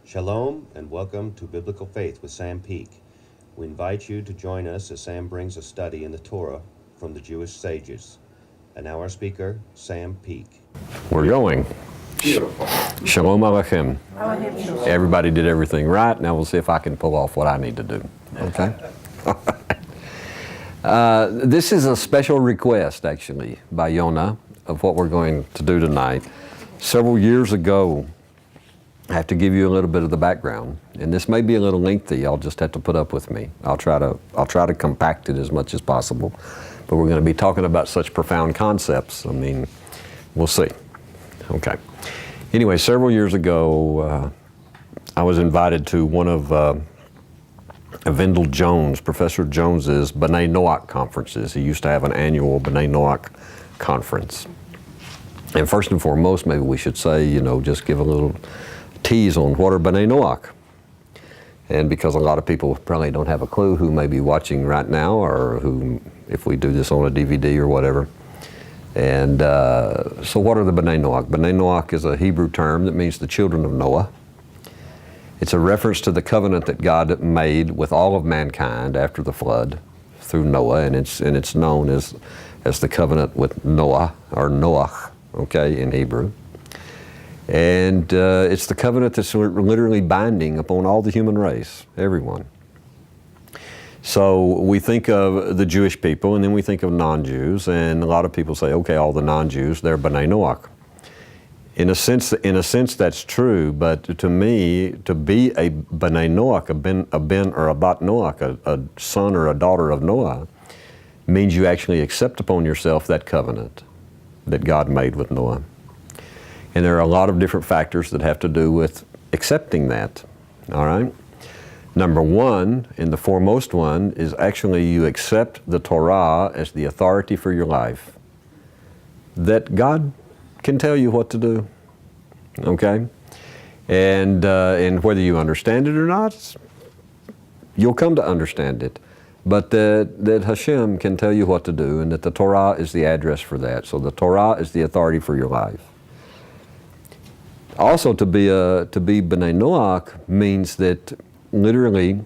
Shalom and welcome to Biblical Faith with Sam Peak. We invite you to join us as Sam brings a study in the Torah from the Jewish sages. And now our speaker, Sam Peak. We're going. Beautiful. Shalom Aleichem. Everybody did everything right. Now we'll see if I can pull off what I need to do. Okay? This is a special request, actually, by Yonah of what we're going to do tonight. Several years ago, I have to give you a little bit of the background, and this may be a little lengthy. Y'all just have to put up with me. I'll try to compact it as much as possible, but we're going to be talking about such profound concepts. I mean, we'll see. Okay. Anyway, several years ago, I was invited to one of Vendel Jones, Professor Jones's B'nai Noach conferences. He used to have an annual B'nai Noach conference. And first and foremost, maybe we should say, just give a little tease on what are B'nai Noach. And because a lot of people probably don't have a clue who may be watching right now, or who, if we do this on a DVD or whatever. And so what are the B'nai Noach? B'nai Noach is a Hebrew term that means the children of Noah. It's a reference to the covenant that God made with all of mankind after the flood through Noah, and it's known as the covenant with Noah, or Noach, okay, in Hebrew. And it's the covenant that's literally binding upon all the human race, everyone. So we think of the Jewish people, and then we think of non-Jews, and a lot of people say, okay, all the non-Jews, they're B'nai Noach. In a sense, that's true, but to me, to be a B'nai Noach, a ben or a bat Noach, a son or a daughter of Noah, means you actually accept upon yourself that covenant that God made with Noah. And there are a lot of different factors that have to do with accepting that, all right? Number one, and the foremost one, is actually you accept the Torah as the authority for your life. That God can tell you what to do, okay? And whether you understand it or not, you'll come to understand it. But that Hashem can tell you what to do, and that the Torah is the address for that. So the Torah is the authority for your life. Also, to be B'nai Noach means that literally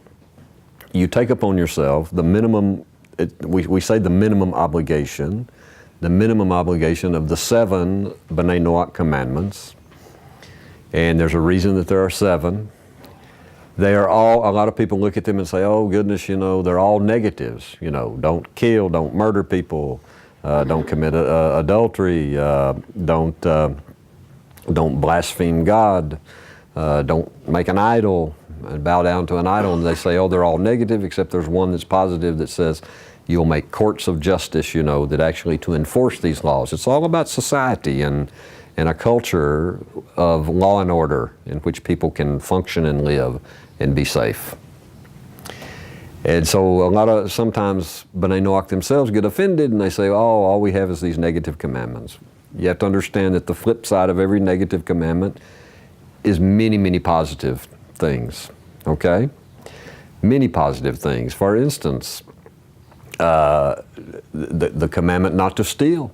you take upon yourself the minimum, we say the minimum obligation of the 7 B'nai Noach commandments. And there's a reason that there are 7. They are all, a lot of people look at them and say, oh goodness, they're all negatives. Don't kill, don't murder people, don't commit adultery, don't blaspheme God, don't make an idol and bow down to an idol. And they say, oh, they're all negative, except there's one that's positive that says you'll make courts of justice, that actually to enforce these laws. It's all about society and a culture of law and order in which people can function and live and be safe. And so sometimes B'nai Noach themselves get offended and they say, oh, all we have is these negative commandments. You have to understand that the flip side of every negative commandment is many, many positive things, okay? Many positive things. For instance, the commandment not to steal.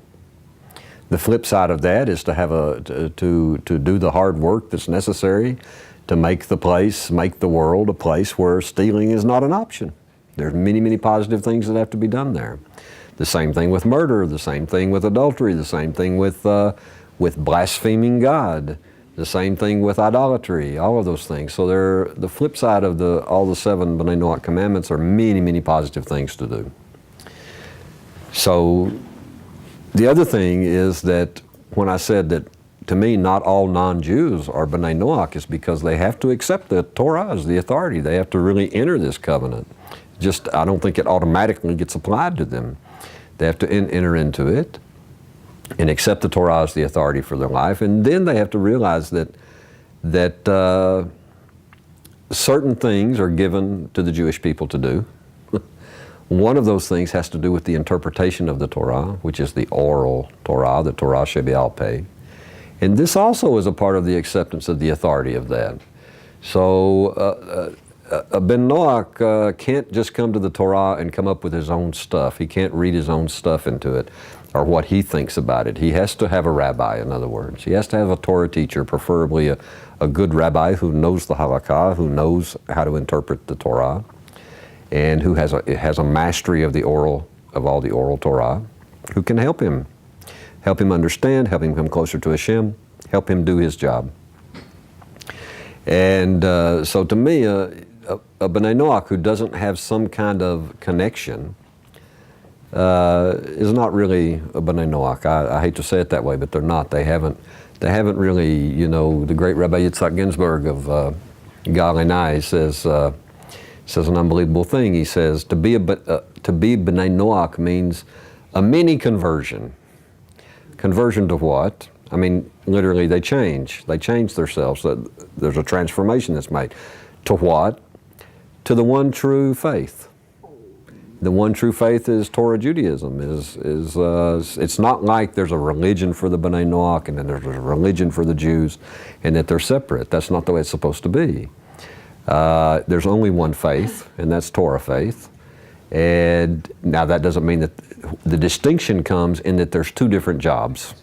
The flip side of that is to have to do the hard work that's necessary to make the world a place where stealing is not an option. There's many, many positive things that have to be done there. The same thing with murder, the same thing with adultery, the same thing with blaspheming God, the same thing with idolatry, all of those things. So the flip side of all the 7 B'nai Noach commandments are many, many positive things to do. So the other thing is that when I said that, to me, not all non-Jews are B'nai Noach, is because they have to accept the Torah as the authority. They have to really enter this covenant. I don't think it automatically gets applied to them. They have to enter into it and accept the Torah as the authority for their life. And then they have to realize that certain things are given to the Jewish people to do. One of those things has to do with the interpretation of the Torah, which is the oral Torah, the Torah Shebe'al Peh. And this also is a part of the acceptance of the authority of that. So a Ben Noach can't just come to the Torah and come up with his own stuff. He can't read his own stuff into it or what he thinks about it. He has to have a rabbi, in other words. He has to have a Torah teacher, preferably a good rabbi who knows the halakha, who knows how to interpret the Torah, and who has a mastery of all the oral Torah, who can help him understand, help him come closer to Hashem, help him do his job. And so to me, a B'nai Noach who doesn't have some kind of connection is not really a B'nai Noach. I hate to say it that way, but they're not. They haven't really, you know, the great Rabbi Yitzhak Ginsburg of Galenai says an unbelievable thing. He says, to be B'nai Noach means a mini conversion. Conversion to what? I mean, literally they change themselves. There's a transformation that's made. To what? To the one true faith. The one true faith is Torah Judaism. It's not like there's a religion for the B'nai Noach and then there's a religion for the Jews and that they're separate. That's not the way it's supposed to be. There's only one faith, and that's Torah faith. And now that doesn't mean that the distinction comes in that there's two different jobs.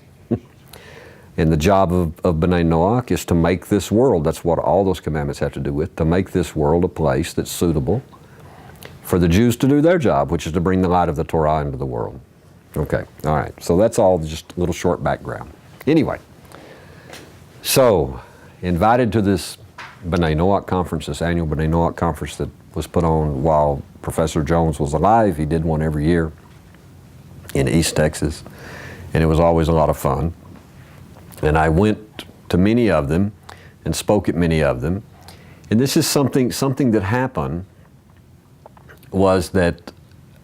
And the job of B'nai Noach is to make this world, that's what all those commandments have to do with, to make this world a place that's suitable for the Jews to do their job, which is to bring the light of the Torah into the world. Okay, all right, so that's all just a little short background. Anyway, so invited to this B'nai Noach conference, this annual B'nai Noach conference that was put on while Professor Jones was alive. He did one every year in East Texas, and it was always a lot of fun. And I went to many of them and spoke at many of them. And this is something that happened was that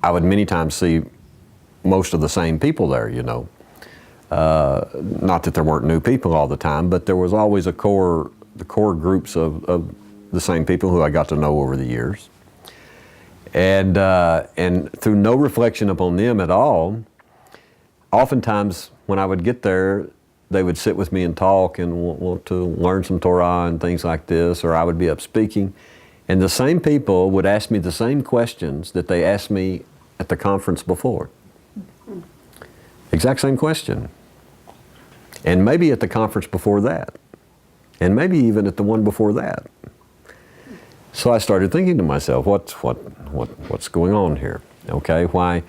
I would many times see most of the same people there, you know. Not that there weren't new people all the time, but there was always the core groups of the same people who I got to know over the years. And through no reflection upon them at all, oftentimes when I would get there, they would sit with me and talk and want to learn some Torah and things like this, or I would be up speaking. And the same people would ask me the same questions that they asked me at the conference before. Exact same question. And maybe at the conference before that. And maybe even at the one before that. So I started thinking to myself, what's going on here? Okay, why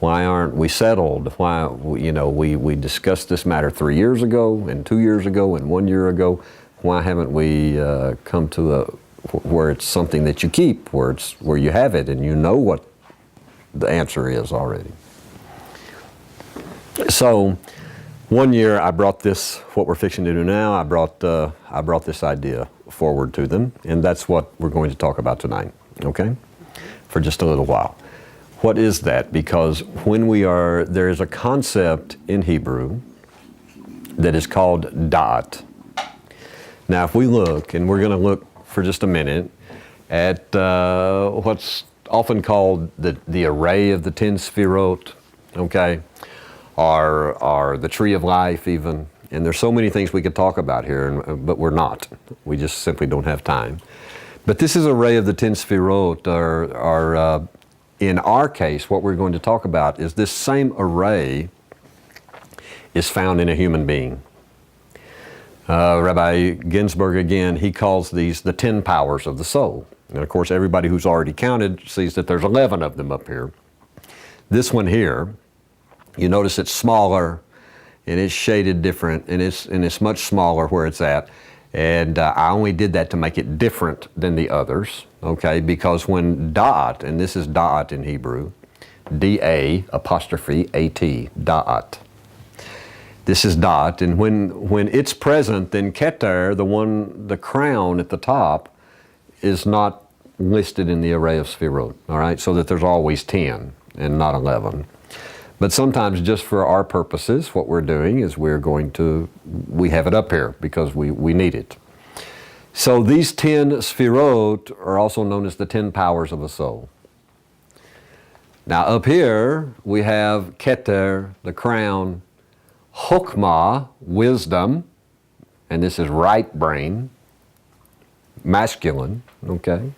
aren't we settled? Why, you know, we discussed this matter 3 years ago, and 2 years ago, and 1 year ago. Why haven't we come to where it's something that you keep, where you have it, and you know what the answer is already? So, 1 year I brought this, what we're fixing to do now. I brought this idea forward to them, and that's what we're going to talk about tonight. Okay, for just a little while. What is that? Because there is a concept in Hebrew that is called da'at. Now, if we look, and we're going to look for just a minute at what's often called the array of the 10 sefirot, okay, or the tree of life even. And there's so many things we could talk about here, but we're not. We just simply don't have time. But this is array of the 10 sefirot, or in our case, what we're going to talk about is this same array is found in a human being. Rabbi Ginsburg, again, he calls these the 10 powers of the soul. And of course, everybody who's already counted sees that there's 11 of them up here. This one here, you notice it's smaller, and it's shaded different, and it's much smaller where it's at. And I only did that to make it different than the others, okay? Because when da'at, and this is da'at in Hebrew, D-A apostrophe A-T, da'at. This is da'at, and when it's present, then keter, the crown at the top, is not listed in the array of sefirot, all right? So that there's always 10 and not 11. But sometimes, just for our purposes, what we're doing is we have it up here because we need it. So these 10 sefirot are also known as the 10 powers of the soul. Now up here, we have keter, the crown, chokmah, wisdom, and this is right brain, masculine, okay?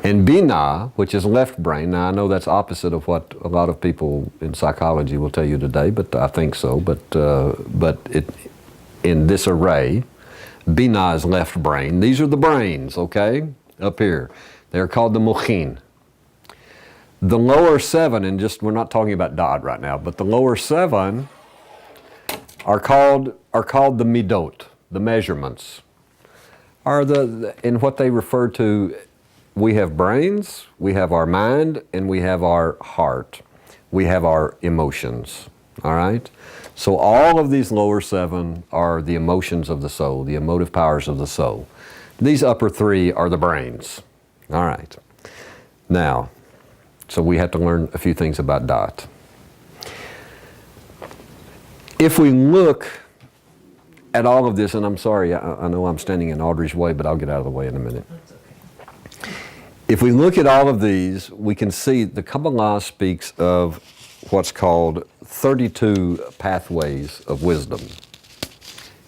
And binah, which is left brain. Now I know that's opposite of what a lot of people in psychology will tell you today, but I think so. But in this array, Binah is left brain. These are the brains, okay, up here. They're called the mochin. The lower 7, and just we're not talking about dot right now, but the lower 7 are called the midot, the measurements. In what they refer to, we have brains, we have our mind, and we have our heart. We have our emotions, all right? So all of these lower 7 are the emotions of the soul, the emotive powers of the soul. These upper 3 are the brains, all right? Now, so we have to learn a few things about dot. If we look at all of this, and I'm sorry, I know I'm standing in Audrey's way, but I'll get out of the way in a minute. That's okay. If we look at all of these, we can see the Kabbalah speaks of what's called 32 pathways of wisdom.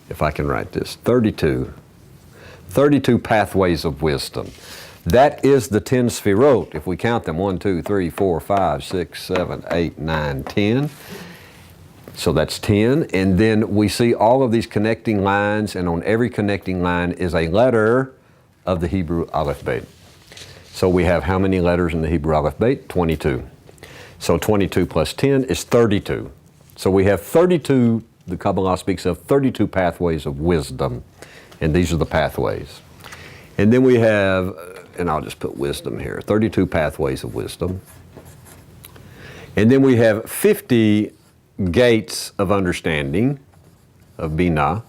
If I can write this, 32 pathways of wisdom. That is the 10 sfirot, if we count them, 1, 2, 3, 4, 5, 6, 7, 8, 9, 10. So that's 10. And then we see all of these connecting lines, and on every connecting line is a letter of the Hebrew Aleph Bet. So we have how many letters in the Hebrew Aleph Bet? 22. So 22 plus 10 is 32. So we have 32, the Kabbalah speaks of 32 pathways of wisdom, and these are the pathways. And then we have, and I'll just put wisdom here, 32 pathways of wisdom. And then we have 50 gates of understanding, of Binah.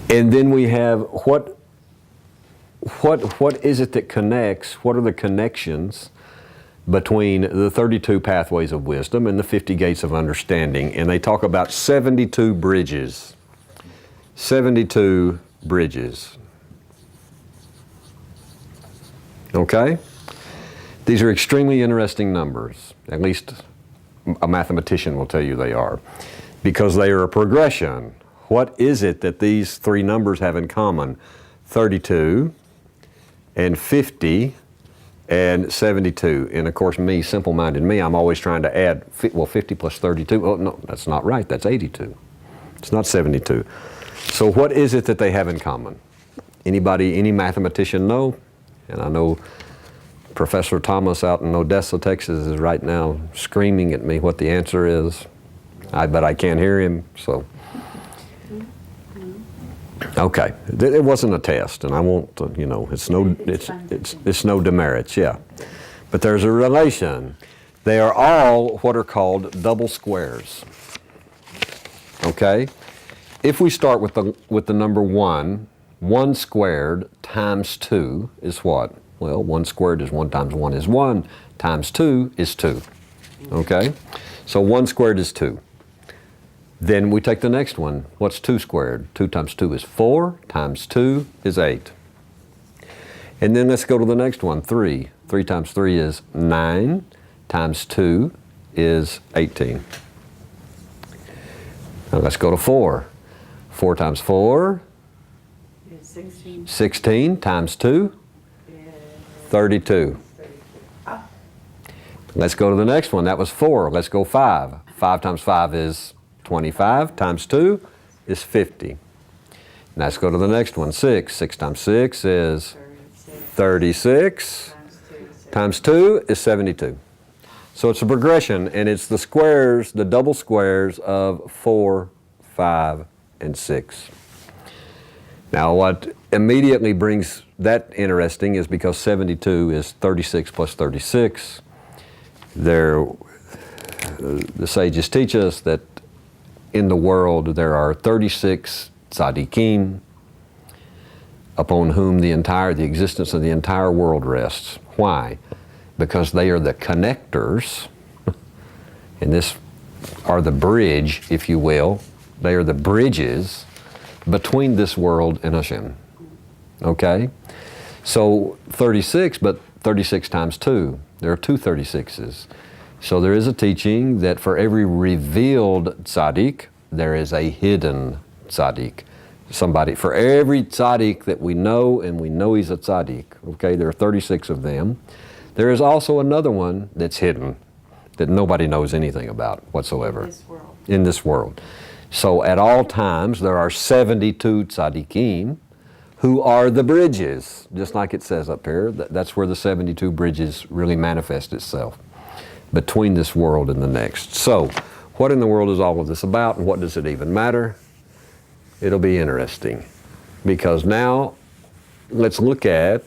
And then we have what is it that connects, what are the connections between the 32 pathways of wisdom and the 50 gates of understanding? And they talk about 72 bridges. 72 bridges. Okay? These are extremely interesting numbers. At least a mathematician will tell you they are, because they are a progression. What is it that these 3 numbers have in common? 32 and 50 and 72. And of course, me, simple-minded me, I'm always trying to add, 50 plus 32. Oh, no, that's not right. That's 82. It's not 72. So what is it that they have in common? Anybody, any mathematician know? And I know Professor Thomas out in Odessa, Texas is right now screaming at me what the answer is. But I can't hear him, so. Okay, it wasn't a test, and I won't, it's no demerits, yeah. But there's a relation. They are all what are called double squares. Okay? If we start with the number 1, 1 squared times 2 is what? Well, 1 squared is 1 times 1 is 1, times 2 is 2. Okay? So 1 squared is 2. Then we take the next one. What's 2 squared? 2 times 2 is 4, times 2 is 8. And then let's go to the next one, 3. 3 times 3 is 9, times 2 is 18. Now let's go to 4. 4 times 4 Is 16. 16 times 2, 32. Let's go to the next one. That was 4. Let's go 5. 5 times 5 is 25, times 2 is 50. Now let's go to the next one, 6. 6 times 6 is 36. Times 2 is 72. So it's a progression, and it's the squares, the double squares of 4, 5, and 6. Now what immediately brings that interesting is because 72 is 36 plus 36. The sages teach us that in the world there are 36 tzaddikim upon whom the existence of the entire world rests. Why? Because they are the connectors, and this are the bridge, if you will. They are the bridges between this world and Hashem. Okay? So 36, but 36 times 2. There are 2 36s. So there is a teaching that for every revealed tzaddik, there is a hidden tzaddik. For every tzaddik that we know, and we know he's a tzaddik, okay, there are 36 of them. There is also another one that's hidden, that nobody knows anything about whatsoever. This world. in this world. So at all times, there are 72 tzaddikim who are the bridges, just like it says up here. That's where the 72 bridges really manifest itself, between this world and the next. So, what in the world is all of this about, and what does it even matter? It'll be interesting, because now let's look at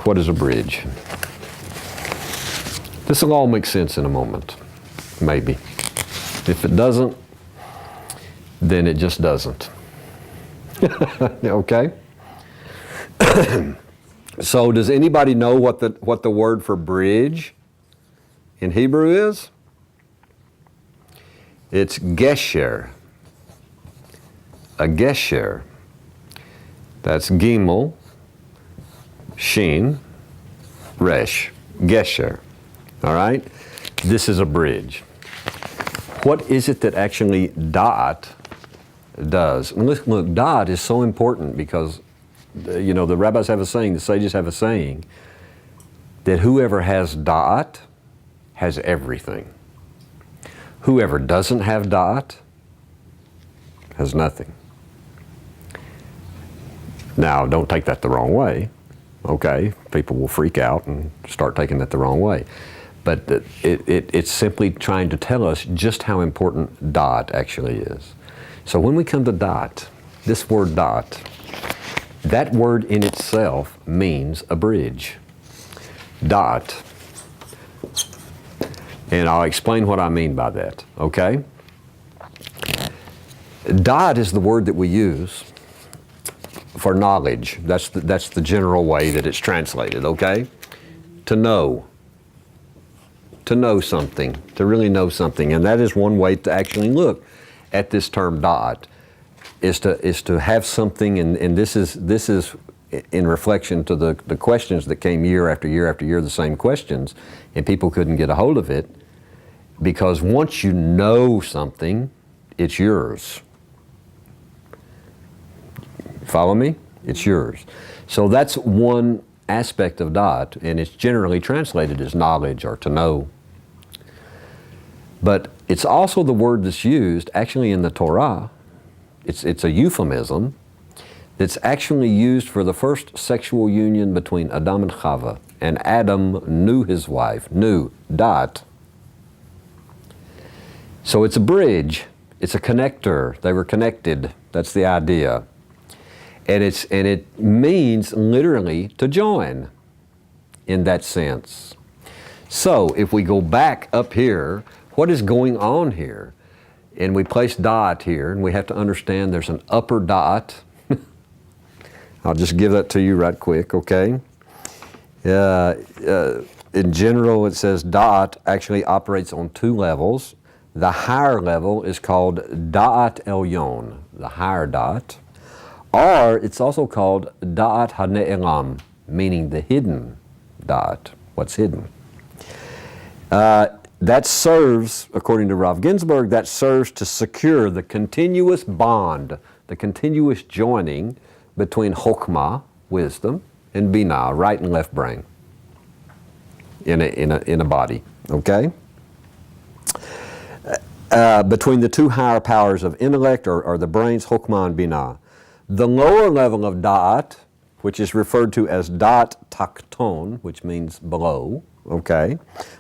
what is a bridge. This will all make sense in a moment, maybe. If it doesn't, then it just doesn't. Okay? So does anybody know what the word for bridge in Hebrew is? It's gesher. A gesher. That's gimel, shin, resh. Gesher. All right? This is a bridge. What is it that actually dot does? And look, dot is so important because, you know, the rabbis have a saying, the sages have a saying, that whoever has dot has everything. Whoever doesn't have dot has nothing. Now, don't take that the wrong way, okay? People will freak out and start taking that the wrong way. But it's simply trying to tell us just how important dot actually is. So when we come to dot, this word dot, that word in itself means a bridge. Dot. And I'll explain what I mean by that, okay? Dot is the word that we use for knowledge. That's the general way that it's translated, okay? To know. To know something, to really know something. And that is one way to actually look at this term dot, is to have something, and this is in reflection to the questions that came year after year after year, the same questions, and people couldn't get a hold of it, because once you know something, it's yours. Follow me? It's yours. So that's one aspect of dot, and it's generally translated as knowledge or to know. But it's also the word that's used actually in the Torah. It's a euphemism that's actually used for the first sexual union between Adam and Chava. And Adam knew his wife, knew, dot. So it's a bridge, it's a connector. They were connected, that's the idea. And it means literally to join in that sense. So if we go back up here, what is going on here? And we place dot here, and we have to understand there's an upper dot. I'll just give that to you right quick, okay? In general, it says dot actually operates on two levels. The higher level is called da'at elyon, the higher dot. Or it's also called da'at hane'elam, meaning the hidden dot, what's hidden. That serves, according to Rav Ginsburg, that serves to secure the continuous bond, the continuous joining between Chokmah, wisdom, and Binah, right and left brain, in a body, okay? Between the two higher powers of intellect, or the brains, Chokmah and Binah. The lower level of da'at, which is referred to as da'at takton, which means below, okay,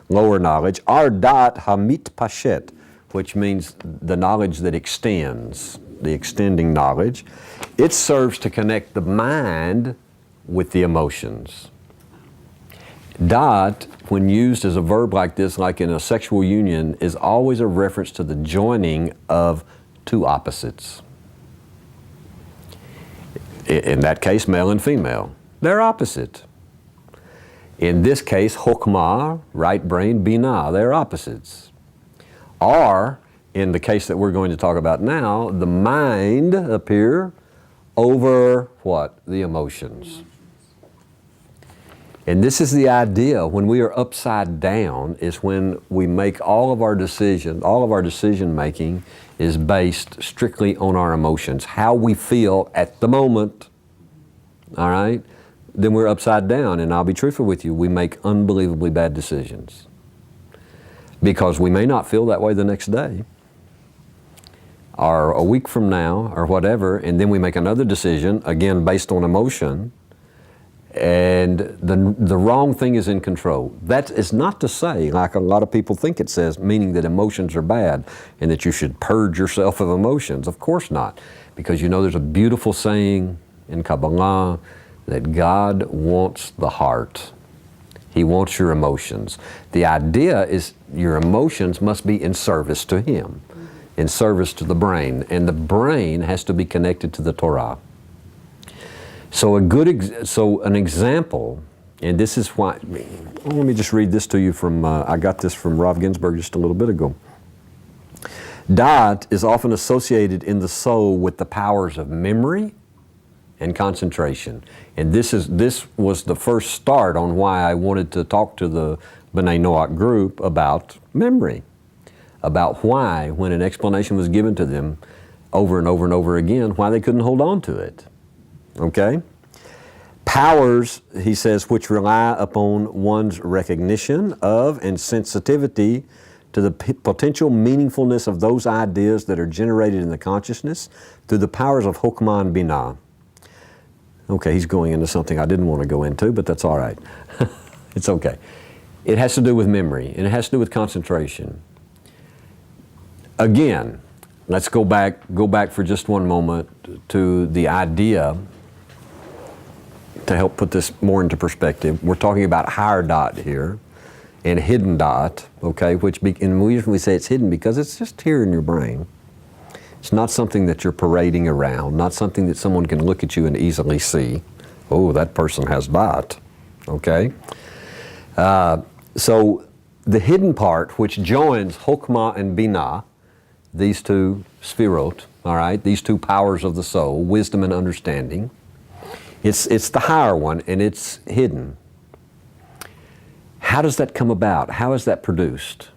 lower knowledge, or da'at hamit pashet, which means the knowledge that extends, the extending knowledge. It serves to connect the mind with the emotions. Da'at, when used as a verb like this, like in a sexual union, is always a reference to the joining of two opposites. In that case, male and female. They're opposite. In this case, Chokmah, right brain, Binah, they're opposites. Or, in the case that we're going to talk about now, the mind up here over what? The emotions. And this is the idea, when we are upside down, is when we make all of our decision making is based strictly on our emotions, how we feel at the moment, all right? Then we're upside down, and I'll be truthful with you, we make unbelievably bad decisions. because we may not feel that way the next day, or a week from now, or whatever, and then we make another decision, again based on emotion, and the wrong thing is in control. That is not to say, like a lot of people think it says, meaning that emotions are bad and that you should purge yourself of emotions. Of course not, because you know there's a beautiful saying in Kabbalah that God wants the heart. He wants your emotions. The idea is your emotions must be in service to Him, in service to the brain, and the brain has to be connected to the Torah. So an example, and this is why, let me just read this to you from, I got this from Rav Ginsburg just a little bit ago. Da'at is often associated in the soul with the powers of memory and concentration. And this was the first start on why I wanted to talk to the B'nai Noach group about memory, about why, when an explanation was given to them over and over and over again, why they couldn't hold on to it. Okay? Powers, he says, which rely upon one's recognition of and sensitivity to the potential meaningfulness of those ideas that are generated in the consciousness through the powers of Hokmah and Binah. Okay, he's going into something I didn't want to go into, but that's all right. It's okay. It has to do with memory, and it has to do with concentration. Again, let's go back for just one moment to the idea, to help put this more into perspective. We're talking about higher dot here and hidden dot, okay, and we usually say it's hidden because it's just here in your brain. It's not something that you're parading around, not something that someone can look at you and easily see. Oh, that person has dot, okay? So the hidden part, which joins Hokmah and Binah, these two sphirot, all right, these two powers of the soul, wisdom and understanding, it's the higher one, and it's hidden. How does that come about? How is that produced?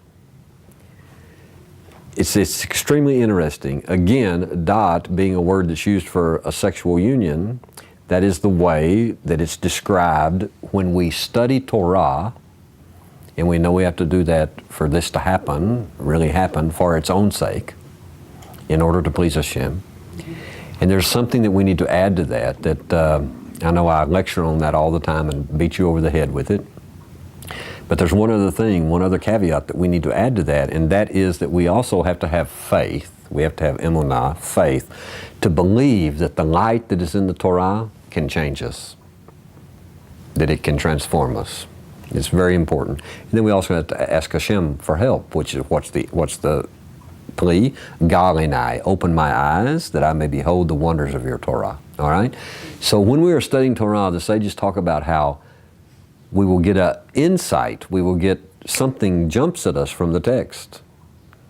It's extremely interesting. Again, dot being a word that's used for a sexual union, that is the way that it's described when we study Torah, and we know we have to do that for this to happen, really happen, for its own sake, in order to please Hashem. And there's something that we need to add to that I know I lecture on that all the time and beat you over the head with it. But there's one other caveat that we need to add to that, and that is that we also have to have faith. We have to have emunah, faith, to believe that the light that is in the Torah can change us, that it can transform us. It's very important. And then we also have to ask Hashem for help, which is what's the plea? Galinai, open my eyes that I may behold the wonders of your Torah. All right? So when we are studying Torah, the sages talk about how we will get an insight, we will get something jumps at us from the text.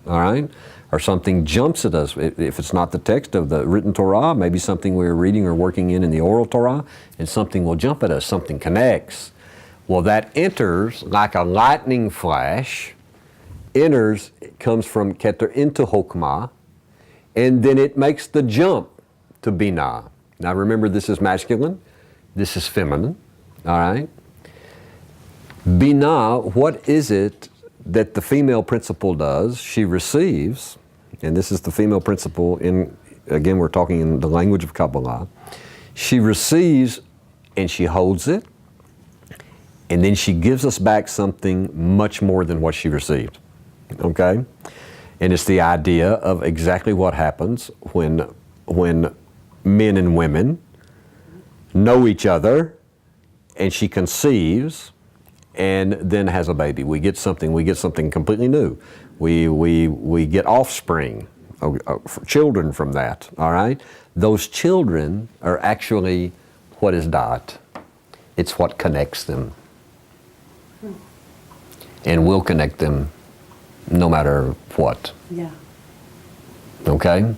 All right? Or something jumps at us. If it's not the text of the written Torah, maybe something we're reading or working in the oral Torah, and something will jump at us, something connects. Well, that enters like a lightning flash, it comes from Keter into Hokmah, and then it makes the jump to Binah. Now remember, this is masculine, this is feminine, all right? Binah, what is it that the female principle does? She receives, and this is the female principle again, we're talking in the language of Kabbalah. She receives and she holds it, and then she gives us back something much more than what she received, okay? And it's the idea of exactly what happens when men and women know each other, and she conceives and then has a baby. We get something completely new. We get offspring, children from that, all right? Those children are actually what is dot. It's what connects them. And will connect them no matter what. Yeah. Okay?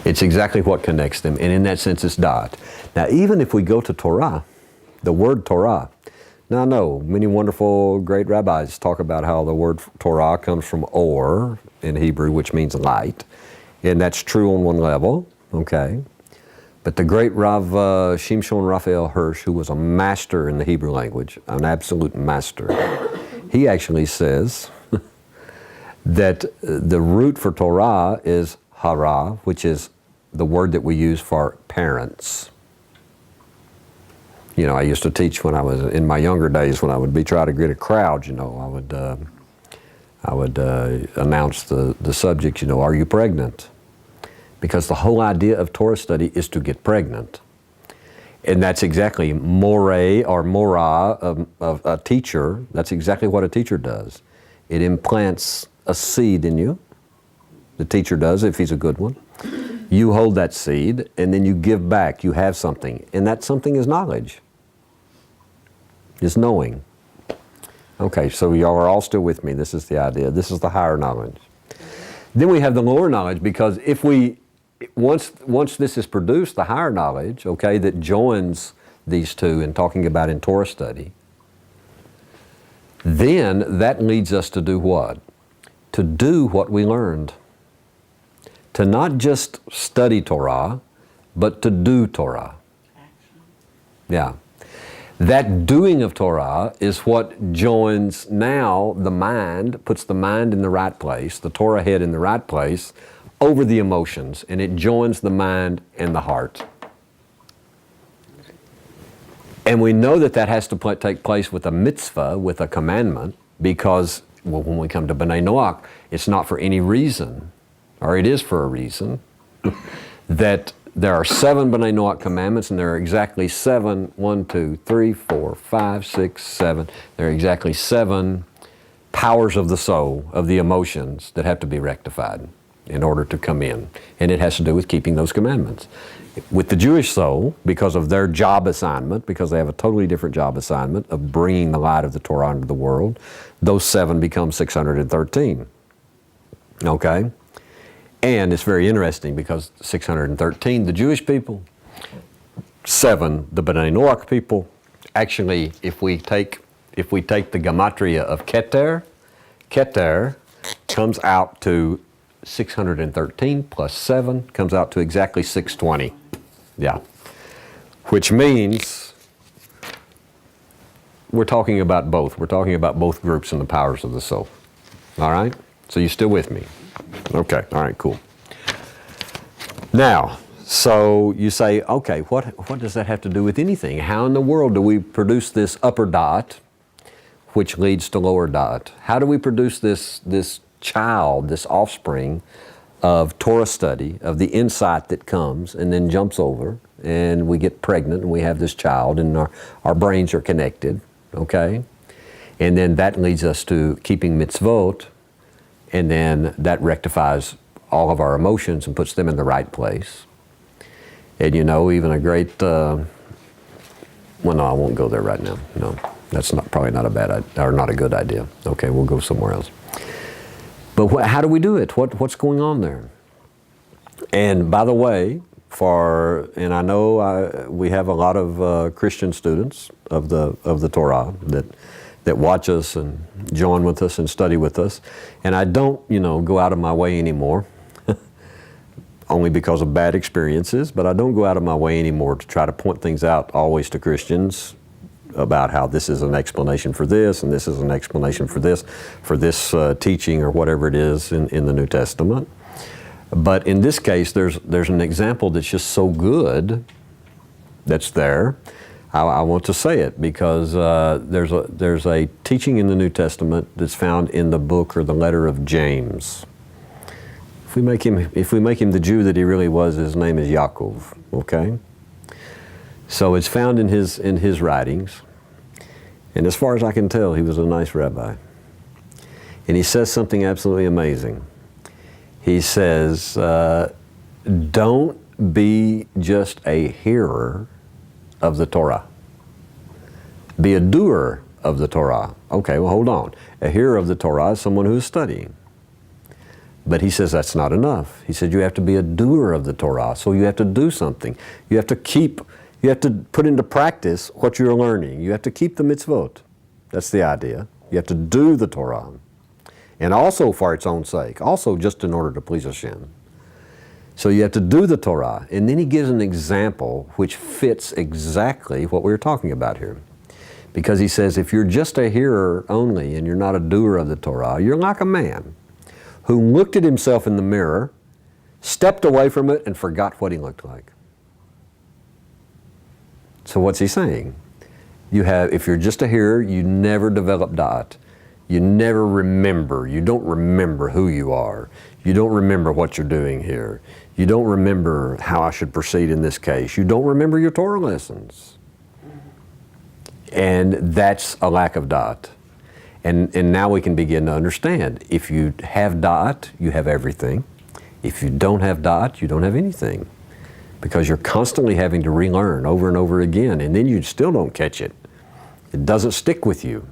It's exactly what connects them, and in that sense it's dot. Now even if we go to Torah, the word Torah, now I know many wonderful great rabbis talk about how the word Torah comes from or in Hebrew, which means light, and that's true on one level, okay? But the great Rav Shimshon Raphael Hirsch, who was a master in the Hebrew language, an absolute master, he actually says that the root for Torah is hara, which is the word that we use for parents. You know, I used to teach when I was in my younger days, when I would be trying to get a crowd, you know, I would announce the subject, you know, are you pregnant? Because the whole idea of Torah study is to get pregnant. And that's exactly more or mora of a teacher. That's exactly what a teacher does. It implants a seed in you. The teacher does, if he's a good one. You hold that seed, and then you give back. You have something. And that something is knowledge. It's knowing. Okay, so y'all are all still with me. This is the idea. This is the higher knowledge. Then we have the lower knowledge, because if we, once this is produced, the higher knowledge, okay, that joins these two in talking about in Torah study, then that leads us to do what? To do what we learned. To not just study Torah, but to do Torah. Yeah. That doing of Torah is what joins now the mind, puts the mind in the right place, the Torah head in the right place, over the emotions, and it joins the mind and the heart. And we know that that has to take place with a mitzvah, with a commandment, because well, when we come to B'nai Noach, it's not for any reason, or it is for a reason, that there are 7 B'nai Noach commandments, and there are exactly 7, 1, 2, 3, 4, 5, 6, 7. There are exactly 7 powers of the soul, of the emotions, that have to be rectified in order to come in. And it has to do with keeping those commandments. With the Jewish soul, because of their job assignment, because they have a totally different job assignment of bringing the light of the Torah into the world, those 7 become 613. Okay? And it's very interesting because 613, the Jewish people, 7, the B'nai Noach people. Actually, if we take the gematria of Keter comes out to 613 plus 7 comes out to exactly 620. Yeah. Which means we're talking about both. We're talking about both groups and the powers of the soul. All right? So you still with me? Okay, all right, cool. Now, so you say, okay, what does that have to do with anything? How in the world do we produce this upper dot, which leads to lower dot? How do we produce this child, this offspring of Torah study, of the insight that comes and then jumps over, and we get pregnant and we have this child and our brains are connected, okay? And then that leads us to keeping mitzvot, and then that rectifies all of our emotions and puts them in the right place. And you know, even a great, well, no, I won't go there right now. No, that's probably not a bad idea, or not a good idea. Okay, we'll go somewhere else. But how do we do it? What's going on there? And by the way, and I know we have a lot of Christian students of the Torah that watch us and join with us and study with us. And I don't, go out of my way anymore, only because of bad experiences, but I don't go out of my way anymore to try to point things out always to Christians about how this is an explanation for this, and this is an explanation for this teaching or whatever it is in the New Testament. But in this case, there's an example that's just so good that's there. I want to say it because there's a teaching in the New Testament that's found in the book or the letter of James. If we make him the Jew that he really was, his name is Yaakov. Okay. So it's found in his writings, and as far as I can tell, he was a nice rabbi. And he says something absolutely amazing. He says, "Don't be just a hearer of the Torah. Be a doer of the Torah." Okay, well, hold on. A hearer of the Torah is someone who is studying. But he says that's not enough. He said you have to be a doer of the Torah, so you have to do something. You have to put into practice what you're learning. You have to keep the mitzvot. That's the idea. You have to do the Torah. And also for its own sake, also just in order to please Hashem. So you have to do the Torah. And then he gives an example which fits exactly what we were talking about here. Because he says if you're just a hearer only and you're not a doer of the Torah, you're like a man who looked at himself in the mirror, stepped away from it, and forgot what he looked like. So what's he saying? If you're just a hearer, you never develop da'at. You never remember. You don't remember who you are. You don't remember what you're doing here. You don't remember how I should proceed in this case. You don't remember your Torah lessons. And that's a lack of da'at. And now we can begin to understand. If you have da'at, you have everything. If you don't have da'at, you don't have anything. Because you're constantly having to relearn over and over again, and then you still don't catch it. It doesn't stick with you.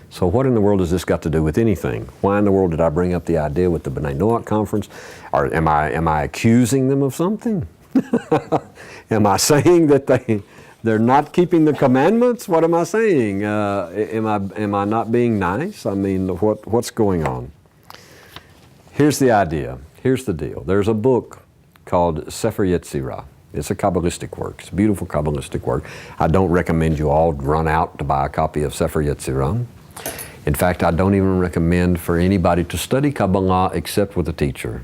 So what in the world has this got to do with anything? Why in the world did I bring up the idea with the B'nai Noach conference? Or am I accusing them of something? Am I saying that they're not keeping the commandments? What am I saying? Am I not being nice? I mean, what's going on? Here's the idea. Here's the deal. There's a book called Sefer Yetzirah. It's a Kabbalistic work. It's a beautiful Kabbalistic work. I don't recommend you all run out to buy a copy of Sefer Yetzirah. In fact, I don't even recommend for anybody to study Kabbalah except with a teacher,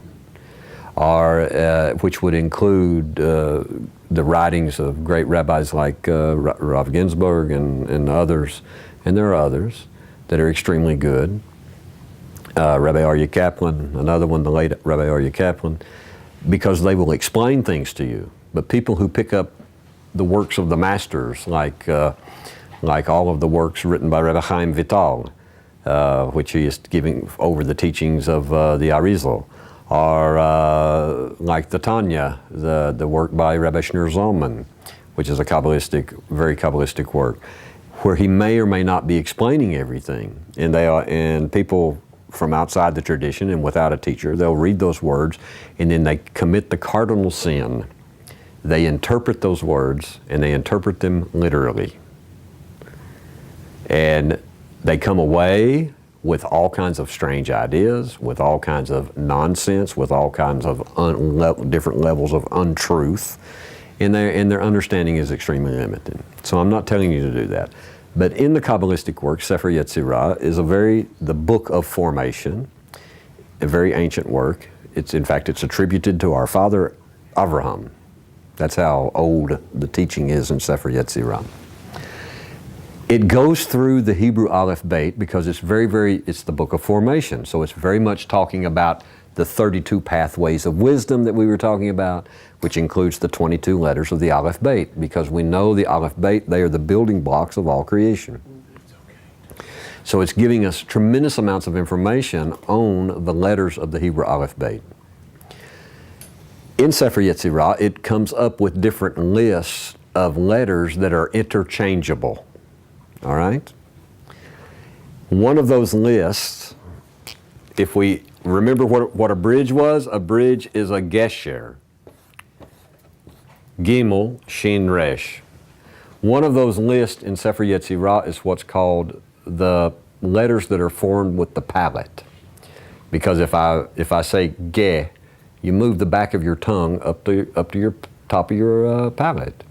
or which would include the writings of great rabbis like Rav Ginsburg and others, and there are others that are extremely good. Rabbi Aryeh Kaplan, another one, the late Rabbi Aryeh Kaplan, because they will explain things to you. But people who pick up the works of the masters, like all of the works written by Rabbi Chaim Vital, which he is giving over the teachings of the Arizal, or like the Tanya, the work by Rabbi Shneur Zalman, which is a very Kabbalistic work, where he may or may not be explaining everything, and people from outside the tradition and without a teacher, they'll read those words and then they commit the cardinal sin. They interpret those words and they interpret them literally. And they come away with all kinds of strange ideas, with all kinds of nonsense, with all kinds of different levels of untruth, and their understanding is extremely limited. So I'm not telling you to do that. But in the Kabbalistic work, Sefer Yetzirah is the book of formation, a very ancient work. In fact, it's attributed to our father Avraham. That's how old the teaching is in Sefer Yetzirah. It goes through the Hebrew Aleph Beit because it's it's the book of formation. So it's very much talking about the 32 pathways of wisdom that we were talking about, which includes the 22 letters of the Aleph Beit, because we know the Aleph Beit, they are the building blocks of all creation. So it's giving us tremendous amounts of information on the letters of the Hebrew Aleph Beit. In Sefer Yetzirah, it comes up with different lists of letters that are interchangeable. All right? One of those lists, if we remember what a bridge was, a bridge is a gesher. Gimel, Shin, Resh. One of those lists in Sefer Yetzirah is what's called the letters that are formed with the palate. Because if I say ge, you move the back of your tongue up to your top of your palate.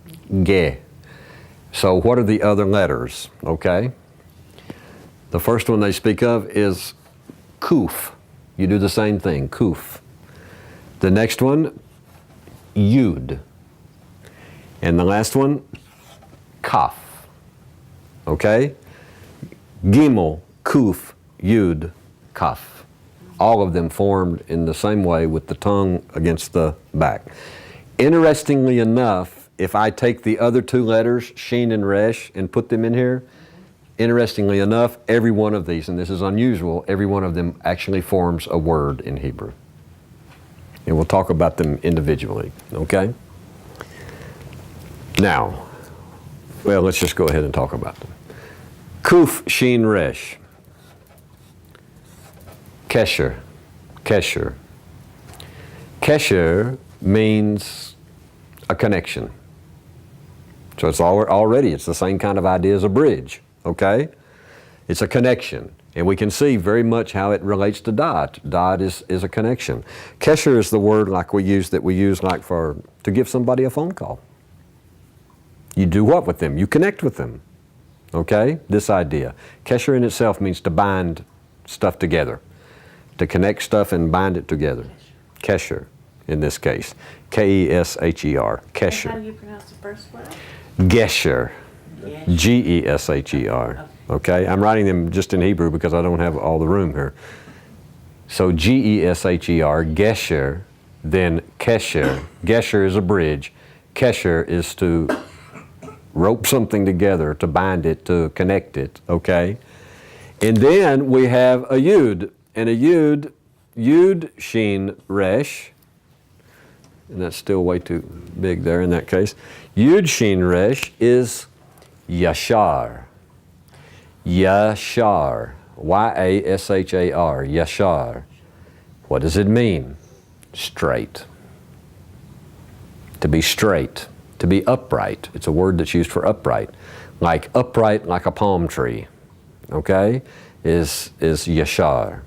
Ge. So what are the other letters? Okay. The first one they speak of is kuf. You do the same thing, kuf. The next one, yud. And the last one, kaf. Okay? Gimel, kuf, yud, kaf. All of them formed in the same way with the tongue against the back. Interestingly enough, if I take the other two letters, Shin and Resh, and put them in here, interestingly enough, every one of these, and this is unusual, every one of them actually forms a word in Hebrew. And we'll talk about them individually, okay? Now, well, let's just go ahead and talk about them. Kuf, Shin, Resh. Kesher. Kesher. Kesher means a connection. So it's already the same kind of idea as a bridge, okay? It's a connection. And we can see very much how it relates to da'at. Da'at is a connection. Kesher is the word we use like to give somebody a phone call. You do what with them? You connect with them. Okay? This idea. Kesher in itself means to bind stuff together. to connect stuff and bind it together. Kesher, in this case. K-E-S-H-E-R. How Kesher. do you pronounce the first word? Gesher. Yes. G-E-S-H-E-R. Okay, I'm writing them just in Hebrew because I don't have all the room here. So G-E-S-H-E-R, Gesher, then Kesher. Gesher is a bridge. Kesher is to rope something together, to bind it, to connect it, okay? And then we have a Yud, and a Yud, Shin, Resh, and that's still way too big there in that case. Yud, Shin, Resh is Yashar. Yashar. Y-A-S-H-A-R. Yashar. What does it mean? Straight. To be straight. To be upright. It's a word that's used for upright. Like upright like a palm tree. Okay? Is Yashar.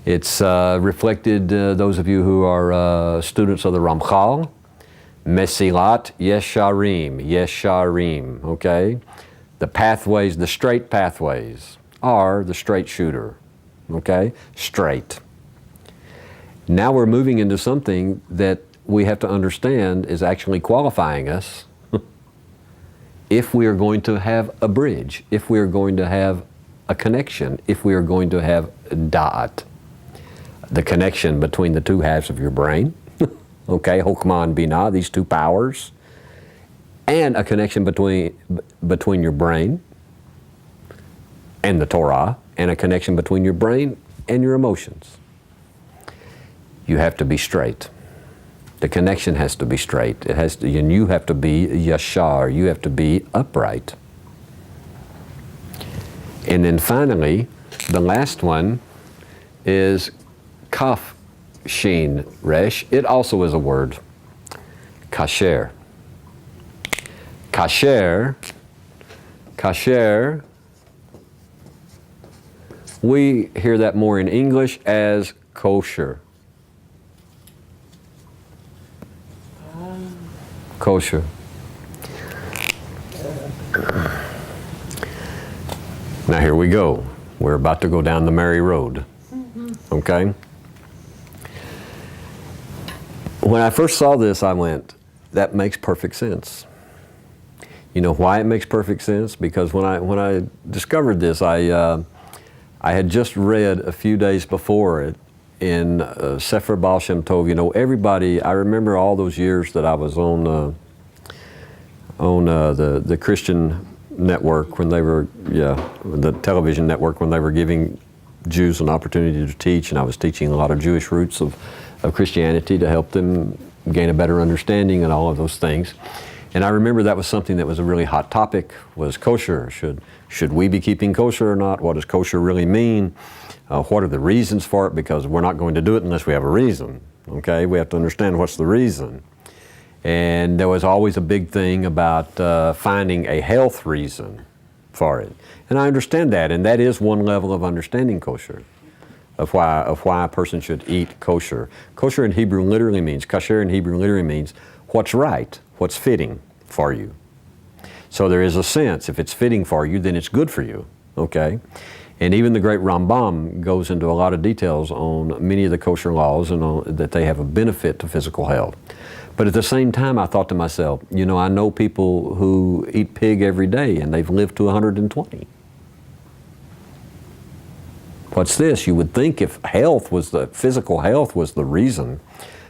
It's reflected, those of you who are students of the Ramchal, Mesilat Yesharim. Yesharim. Okay? The pathways, the straight pathways are the straight shooter, okay? Straight. Now we're moving into something that we have to understand is actually qualifying us if we are going to have a bridge, if we are going to have a connection, if we are going to have da'at, the connection between the two halves of your brain, okay, Hokmah and Binah, these two powers, and a connection between your brain and the Torah, and a connection between your brain and your emotions. You have to be straight. The connection has to be straight. It has to, and you have to be yashar. You have to be upright. And then finally, the last one is kaf shin resh. It also is a word. Kasher. Kasher. Kasher. We hear that more in English as kosher. Kosher. Now here we go. We're about to go down the merry road. Okay? When I first saw this, I went, that makes perfect sense. You know why it makes perfect sense? Because when I discovered this, I had just read a few days before it in Sefer Baal Shem Tov. You know, everybody, I remember all those years that I was on the Christian network when they were, the television network when they were giving Jews an opportunity to teach, and I was teaching a lot of Jewish roots of Christianity to help them gain a better understanding and all of those things. And I remember that was something that was a really hot topic, was kosher. Should we be keeping kosher or not? What does kosher really mean? What are the reasons for it? Because we're not going to do it unless we have a reason, okay? We have to understand what's the reason. And there was always a big thing about finding a health reason for it. And I understand that, and that is one level of understanding kosher, of why a person should eat kosher. Kosher in Hebrew literally means, kasher in Hebrew literally means what's right, what's fitting for you. So there is a sense, if it's fitting for you, then it's good for you, okay? And even the great Rambam goes into a lot of details on many of the kosher laws and that they have a benefit to physical health. But at the same time, I thought to myself, you know, I know people who eat pig every day and they've lived to 120. What's this? You would think if physical health was the reason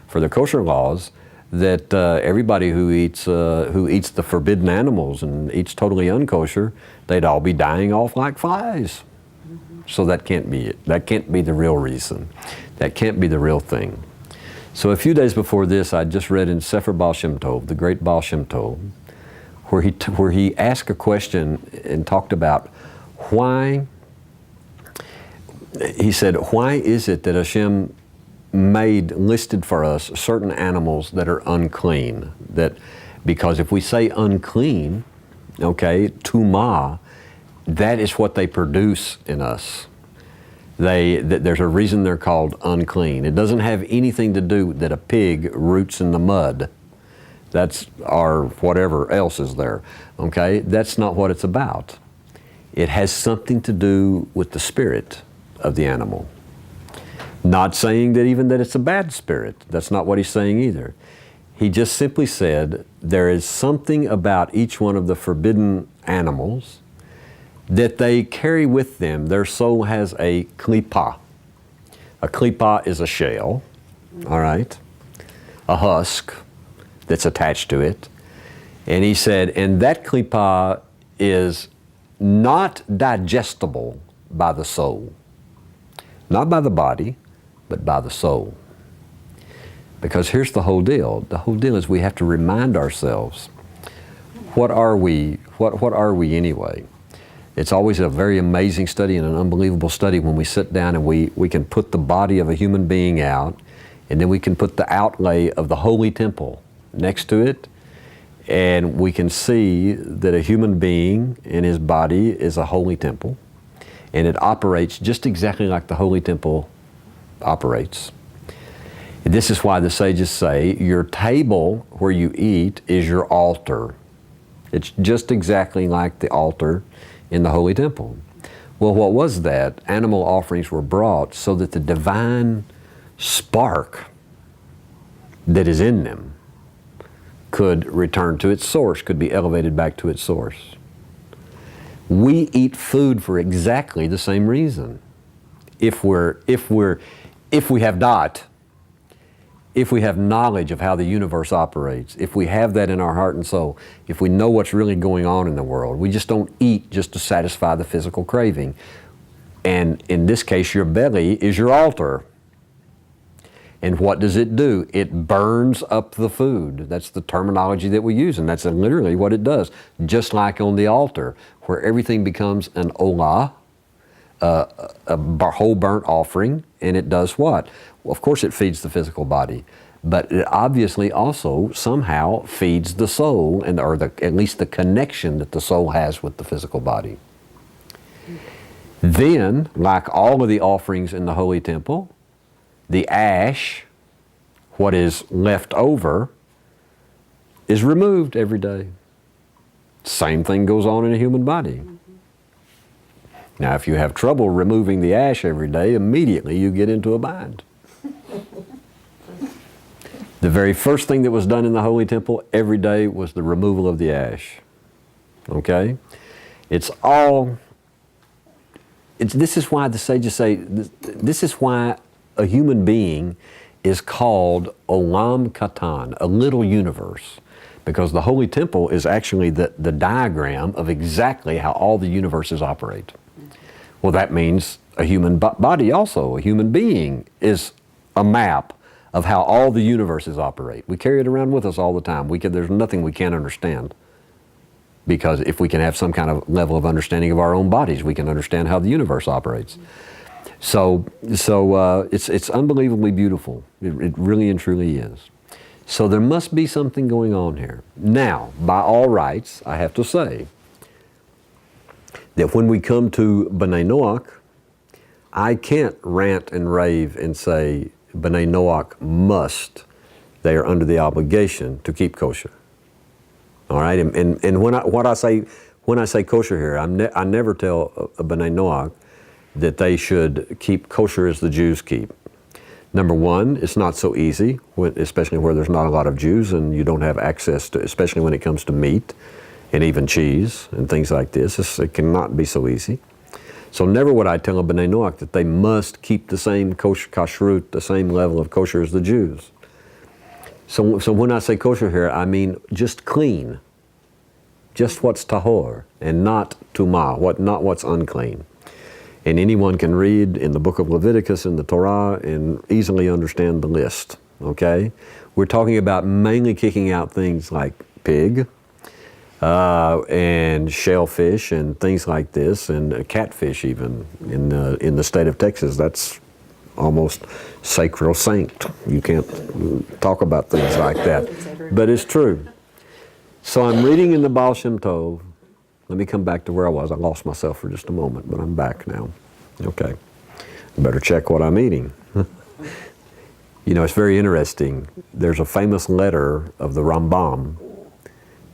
for the kosher laws, that everybody who eats the forbidden animals and eats totally unkosher, they'd all be dying off like flies. So that can't be it. That can't be the real reason. That can't be the real thing. So a few days before this, I just read in Sefer Baal Shem Tov, the great Baal Shem Tov, where he asked a question and talked about why. He said, why is it that Hashem listed for us certain animals that are unclean? Because if we say unclean, okay, tumah, that is what they produce in us. There's a reason they're called unclean. It doesn't have anything to do that a pig roots in the mud. Or whatever else is there, okay? That's not what it's about. It has something to do with the spirit of the animal. Not saying that even that it's a bad spirit. That's not what he's saying either. He just simply said there is something about each one of the forbidden animals that they carry with them. Their soul has a klipa. A klipa is a shell, all right, a husk that's attached to it. And he said, and that klipa is not digestible by the soul. Not by the body, but by the soul. Because here's the whole deal. The whole deal is we have to remind ourselves, what are we? What are we anyway? It's always a very amazing study and an unbelievable study when we sit down and we can put the body of a human being out, and then we can put the outlay of the holy temple next to it, and we can see that a human being in his body is a holy temple, and it operates just exactly like the holy temple operates. This is why the sages say your table where you eat is your altar. It's just exactly like the altar in the holy temple. Well, what was that? Animal offerings were brought so that the divine spark that is in them could return to its source, could be elevated back to its source. We eat food for exactly the same reason. If we have not, if we have knowledge of how the universe operates, if we have that in our heart and soul, if we know what's really going on in the world, we just don't eat just to satisfy the physical craving. And in this case, your belly is your altar. And what does it do? It burns up the food. That's the terminology that we use, and that's literally what it does. Just like on the altar, where everything becomes an olah, a whole burnt offering, and it does what? Well, of course it feeds the physical body, but it obviously also somehow feeds the soul, at least the connection that the soul has with the physical body. Then, like all of the offerings in the holy temple, the ash, what is left over, is removed every day. Same thing goes on in a human body. Now, if you have trouble removing the ash every day, immediately you get into a bind. The very first thing that was done in the Holy Temple every day was the removal of the ash. Okay? This is why the sages say, this is why a human being is called Olam Katan, a little universe. Because the Holy Temple is actually the diagram of exactly how all the universes operate. Well, that means a human body also, a human being, is a map of how all the universes operate. We carry it around with us all the time. There's nothing we can't understand. Because if we can have some kind of level of understanding of our own bodies, we can understand how the universe operates. So it's unbelievably beautiful. It really and truly is. So there must be something going on here. Now, by all rights, I have to say that when we come to B'nai Noach, I can't rant and rave and say B'nai Noach they are under the obligation to keep kosher. All right, and when I say kosher here, I never tell a B'nai Noach that they should keep kosher as the Jews keep. Number one, it's not so easy, especially where there's not a lot of Jews and you don't have access to, especially when it comes to meat and even cheese and things like this. It cannot be so easy. So never would I tell a B'nai Noach that they must keep the same kashrut, the same level of kosher as the Jews. So when I say kosher here, I mean just clean. Just what's tahor and not tumah, not what's unclean. And anyone can read in the book of Leviticus in the Torah and easily understand the list, okay? We're talking about mainly kicking out things like pig and shellfish and things like this, and catfish even. In the state of Texas, that's almost sacrosanct. You can't talk about things like that. But it's true. So I'm reading in the Baal Shem Tov. Let me come back to where I was. I lost myself for just a moment, but I'm back now. Okay. I better check what I'm eating. You know, it's very interesting. There's a famous letter of the Rambam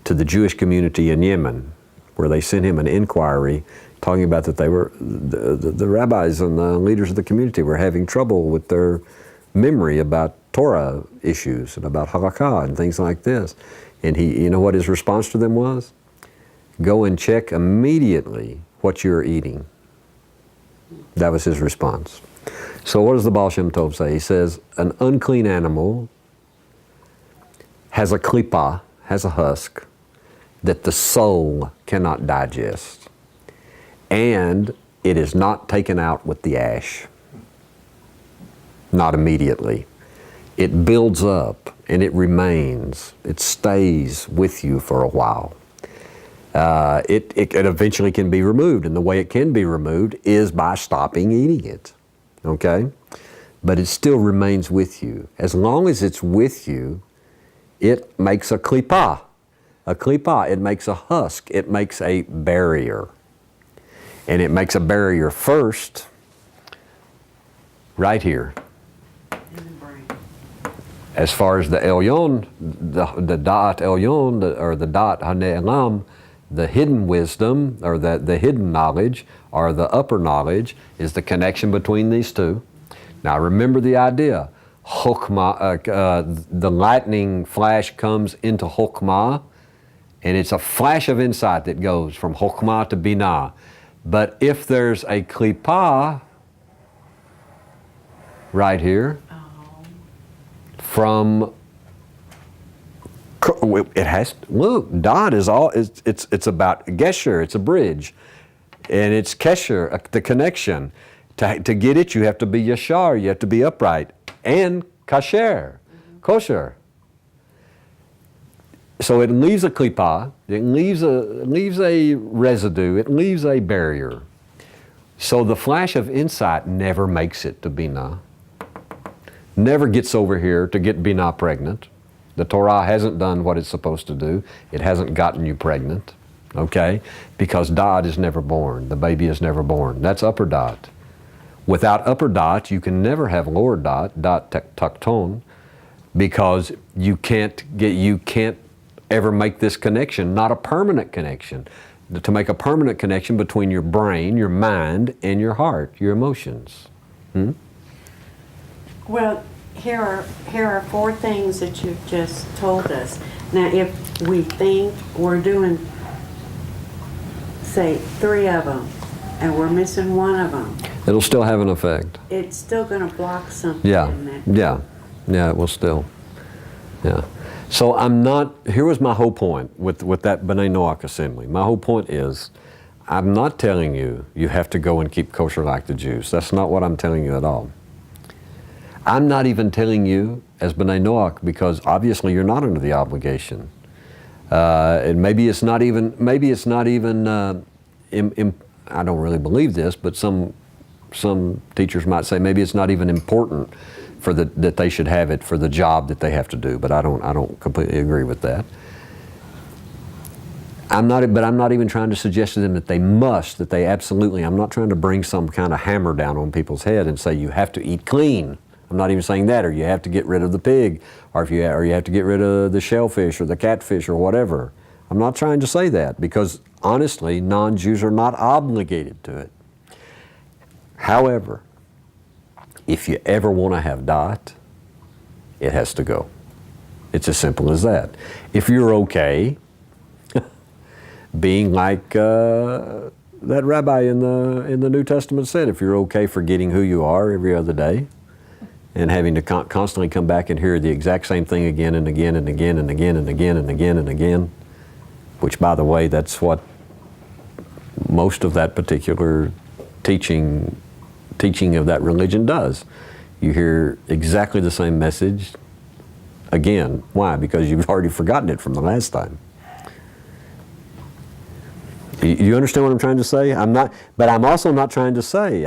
to the Jewish community in Yemen, where they sent him an inquiry talking about that they were, the rabbis and the leaders of the community were having trouble with their memory about Torah issues and about halakha and things like this. And he, you know what his response to them was? Go and check immediately what you're eating. That was his response. So what does the Baal Shem Tov say? He says, an unclean animal has a klippah, has a husk, that the soul cannot digest. And it is not taken out with the ash. Not immediately. It builds up and it remains. It stays with you for a while. It eventually can be removed, and the way it can be removed is by stopping eating it, okay? But it still remains with you. As long as it's with you, it makes a klippah. A klippah, it makes a husk, it makes a barrier. And it makes a barrier first, right here. As far as the elyon, the da'at elyon, or the da'at hane'elam, the hidden wisdom, or the hidden knowledge, or the upper knowledge, is the connection between these two. Now remember the idea. Chokmah, the lightning flash comes into Chokmah, and it's a flash of insight that goes from Chokmah to Binah. But if there's a klippah right here, from it has, look, dot is all, it's about gesher, it's a bridge, and it's kesher, the connection. To get it, you have to be yashar, you have to be upright, and kosher, kosher. So it leaves a klippah, it leaves a residue, it leaves a barrier. So the flash of insight never makes it to Binah, never gets over here to get Binah pregnant. The Torah hasn't done what it's supposed to do. It hasn't gotten you pregnant, okay? Because dot is never born. The baby is never born. That's upper dot. Without upper dot, you can never have lower dot, dot takton, because you can't ever make this connection, not a permanent connection. To make a permanent connection between your brain, your mind, and your heart, your emotions. Well, here are 4 things that you've just told us. Now, if we think we're doing, say, 3 of them, and we're missing 1 of them, It'll still have an effect. it's still going to block something. Yeah, it will still. Yeah. So here was my whole point with that B'nai Noach assembly. My whole point is, I'm not telling you have to go and keep kosher like the Jews. That's not what I'm telling you at all. I'm not even telling you as B'nai Noach, because obviously you're not under the obligation. And maybe it's not even, I don't really believe this, but some teachers might say maybe it's not even important that they should have it for the job that they have to do, but I don't completely agree with that. I'm not even trying to suggest to them that they must, that they absolutely, I'm not trying to bring some kind of hammer down on people's head and say you have to eat clean. I'm not even saying that, or you have to get rid of the pig, or you have to get rid of the shellfish or the catfish or whatever. I'm not trying to say that, because honestly, non-Jews are not obligated to it. However, if you ever want to have dot, it has to go. It's as simple as that. If you're okay being like that rabbi in the New Testament said, if you're okay forgetting who you are every other day and having to constantly come back and hear the exact same thing again and again and again and again and again and again and again, which, by the way, that's what most of that particular teaching of that religion does. You hear exactly the same message again. Why? Because you've already forgotten it from the last time. You understand what I'm trying to say? But I'm also not trying to say,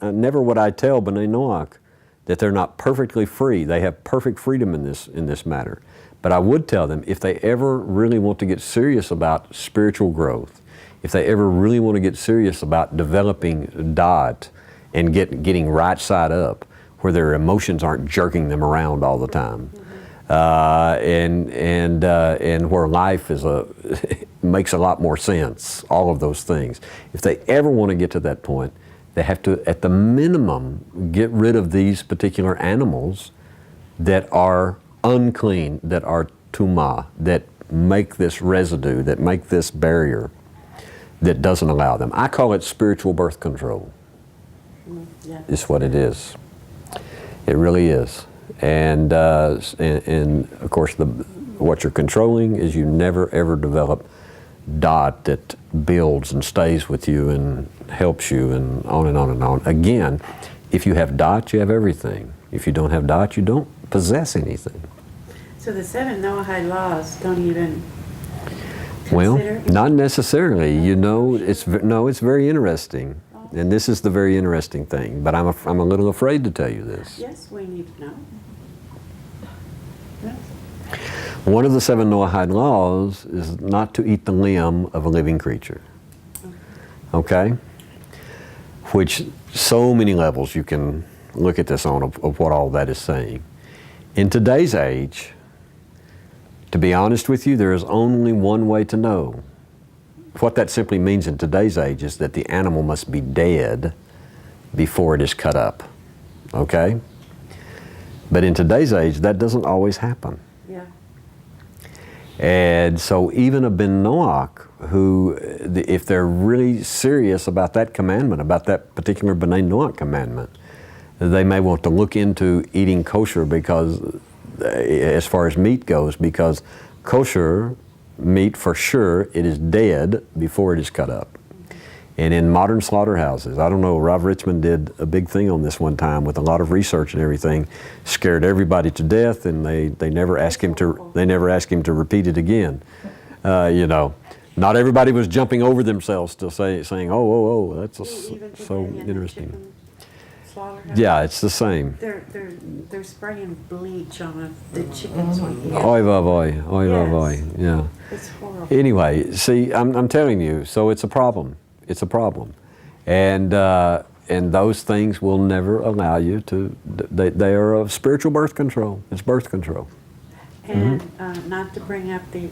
never would I tell B'nai Noach that they're not perfectly free. They have perfect freedom in this matter. But I would tell them, if they ever really want to get serious about spiritual growth, if they ever really want to get serious about developing dot and getting right side up, where their emotions aren't jerking them around all the time, and where life is makes a lot more sense. All of those things. If they ever want to get to that point, they have to, at the minimum, get rid of these particular animals that are unclean, that are tumah, that make this residue, that make this barrier, that doesn't allow them. I call it spiritual birth control. Yeah. Is what it is. It really is. And of course, what you're controlling is you never ever develop dot that builds and stays with you and helps you and on and on and on. Again, if you have dot, you have everything. If you don't have dot, you don't possess anything. So the 7 Noahide Laws don't even Well, consider? not necessarily. You know, it's very interesting. And this is the very interesting thing. But I'm a little afraid to tell you this. Yes, we need to know. Yes. One of the 7 Noahide Laws is not to eat the limb of a living creature. Okay? Which so many levels you can look at this on of what all that is saying. In today's age, to be honest with you, there is only one way to know. What that simply means in today's age is that the animal must be dead before it is cut up. Okay? But in today's age, that doesn't always happen. Yeah. And so even a Ben Noach, who, if they're really serious about that commandment, about that particular B'nai Noach commandment, they may want to look into eating kosher because, as far as meat goes, because kosher meat, for sure, it is dead before it is cut up. And in modern slaughterhouses, I don't know, Rav Richmond did a big thing on this one time with a lot of research and everything, scared everybody to death, and they never asked him to repeat it again. You know, not everybody was jumping over themselves to saying, oh, that's so interesting. Yeah, it's the same. They're spraying bleach on the chickens. Oy vavoy, oy vavoy, yeah. It's horrible. Anyway, see, I'm telling you, so it's a problem. It's a problem. And those things will never allow you to, they are of spiritual birth control. It's birth control. And not to bring up the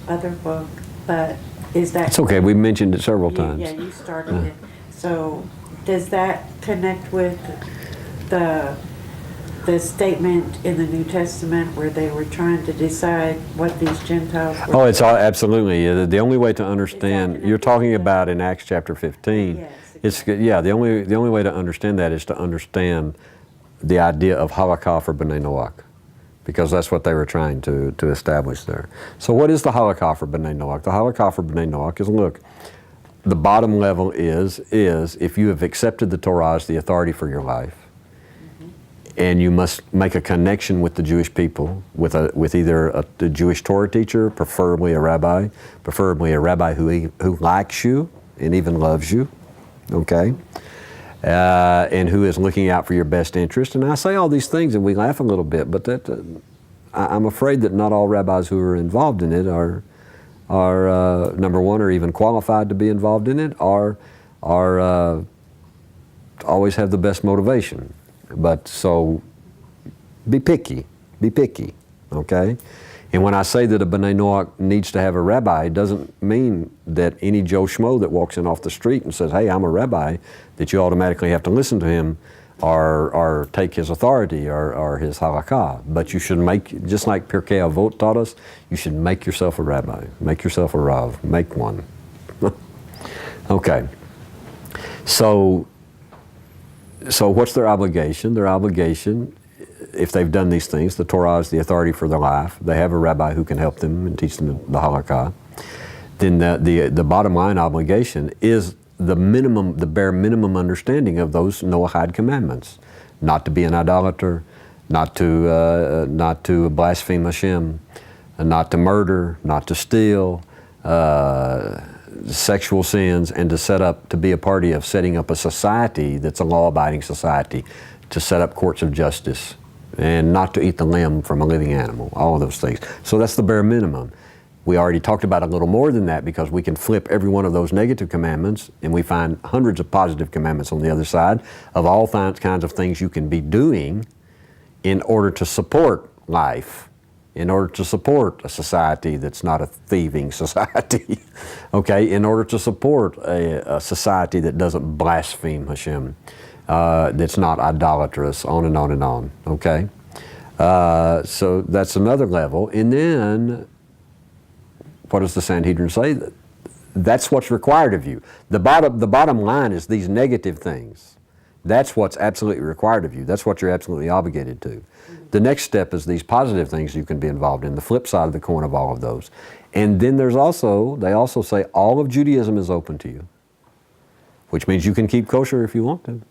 other book, but is that... It's okay, we mentioned it several times. Yeah, you started it. So does that connect with the statement in the New Testament where they were trying to decide what these Gentiles were? Oh, it's all, absolutely. The only way to understand, you're talking about in Acts chapter 15. Yes, It's, yeah, the only way to understand that is to understand the idea of halakha for B'nai Noach, because that's what they were trying to establish there. So what is the halakha for B'nai Noach? The halakha for B'nai Noach is, look, the bottom level is if you have accepted the Torah as the authority for your life, and you must make a connection with the Jewish people, with either a Jewish Torah teacher, preferably a rabbi who likes you and even loves you, okay, and who is looking out for your best interest. And I say all these things and we laugh a little bit, but that I'm afraid that not all rabbis who are involved in it are number one, are even qualified to be involved in it, are always have the best motivation. But so, be picky, okay? And when I say that a B'nai Noach needs to have a rabbi, it doesn't mean that any Joe Schmo that walks in off the street and says, hey, I'm a rabbi, that you automatically have to listen to him or take his authority or his halakha. But you should make, just like Pirkei Avot taught us, you should make yourself a rabbi, make yourself a rav, make one. Okay, so what's their obligation? Their obligation, if they've done these things, the Torah is the authority for their life, they have a rabbi who can help them and teach them the halakha, then the bottom line obligation is the bare minimum understanding of those Noahide commandments. Not to be an idolater, not to blaspheme Hashem, not to murder, not to steal, sexual sins, and to be a party of setting up a society that's a law-abiding society, to set up courts of justice, and not to eat the limb from a living animal, all of those things. So that's the bare minimum. We already talked about a little more than that, because we can flip every one of those negative commandments and we find hundreds of positive commandments on the other side of all kinds of things you can be doing in order to support life in order to support a society that's not a thieving society, okay, in order to support a society that doesn't blaspheme Hashem, that's not idolatrous, on and on and on, okay? So that's another level. And then, what does the Sanhedrin say? That's what's required of you. The bottom line is these negative things. That's what's absolutely required of you. That's what you're absolutely obligated to. The next step is these positive things you can be involved in, the flip side of the coin of all of those. And then they also say all of Judaism is open to you, which means you can keep kosher if you want to.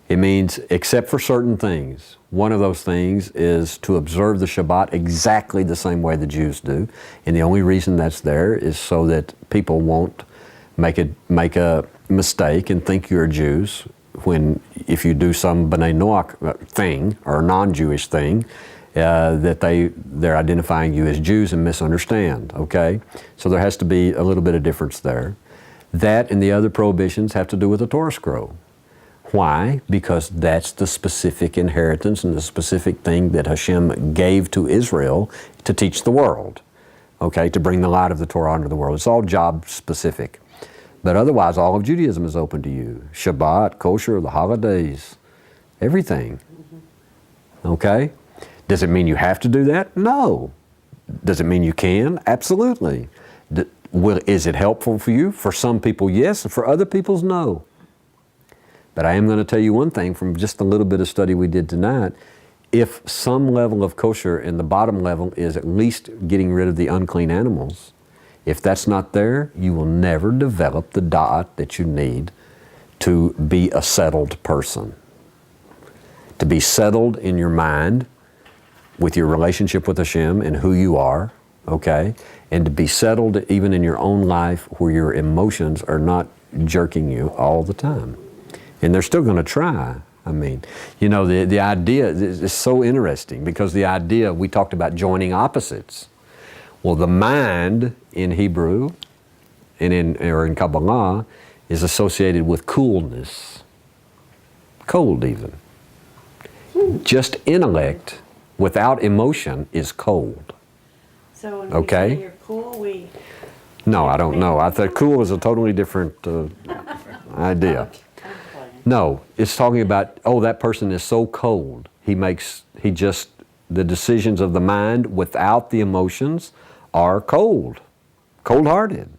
It means, except for certain things. One of those things is to observe the Shabbat exactly the same way the Jews do. And the only reason that's there is so that people won't make a mistake and think you're Jews if you do some B'nai Noach thing or non-Jewish thing, that they're identifying you as Jews and misunderstand, okay? So there has to be a little bit of difference there. That and the other prohibitions have to do with the Torah scroll. Why? Because that's the specific inheritance and the specific thing that Hashem gave to Israel to teach the world, okay, to bring the light of the Torah into the world. It's all job specific. But otherwise, all of Judaism is open to you. Shabbat, kosher, the holidays, everything, okay? Does it mean you have to do that? No. Does it mean you can? Absolutely. Is it helpful for you? For some people, yes, and for other people, no. But I am going to tell you one thing from just a little bit of study we did tonight. If some level of kosher and the bottom level is at least getting rid of the unclean animals, if that's not there, you will never develop the da'at that you need to be a settled person. To be settled in your mind with your relationship with Hashem and who you are, okay? And to be settled even in your own life where your emotions are not jerking you all the time. And they're still going to try. I mean, you know, the idea is so interesting because the idea, we talked about joining opposites. Well, the mind in Hebrew and in Kabbalah is associated with coolness, cold even. Just intellect without emotion is cold. So when okay? we say you're cool, No, I don't know. I thought cool is a totally different idea. No, it's talking about, oh, that person is so cold. The decisions of the mind without the emotions are cold-hearted,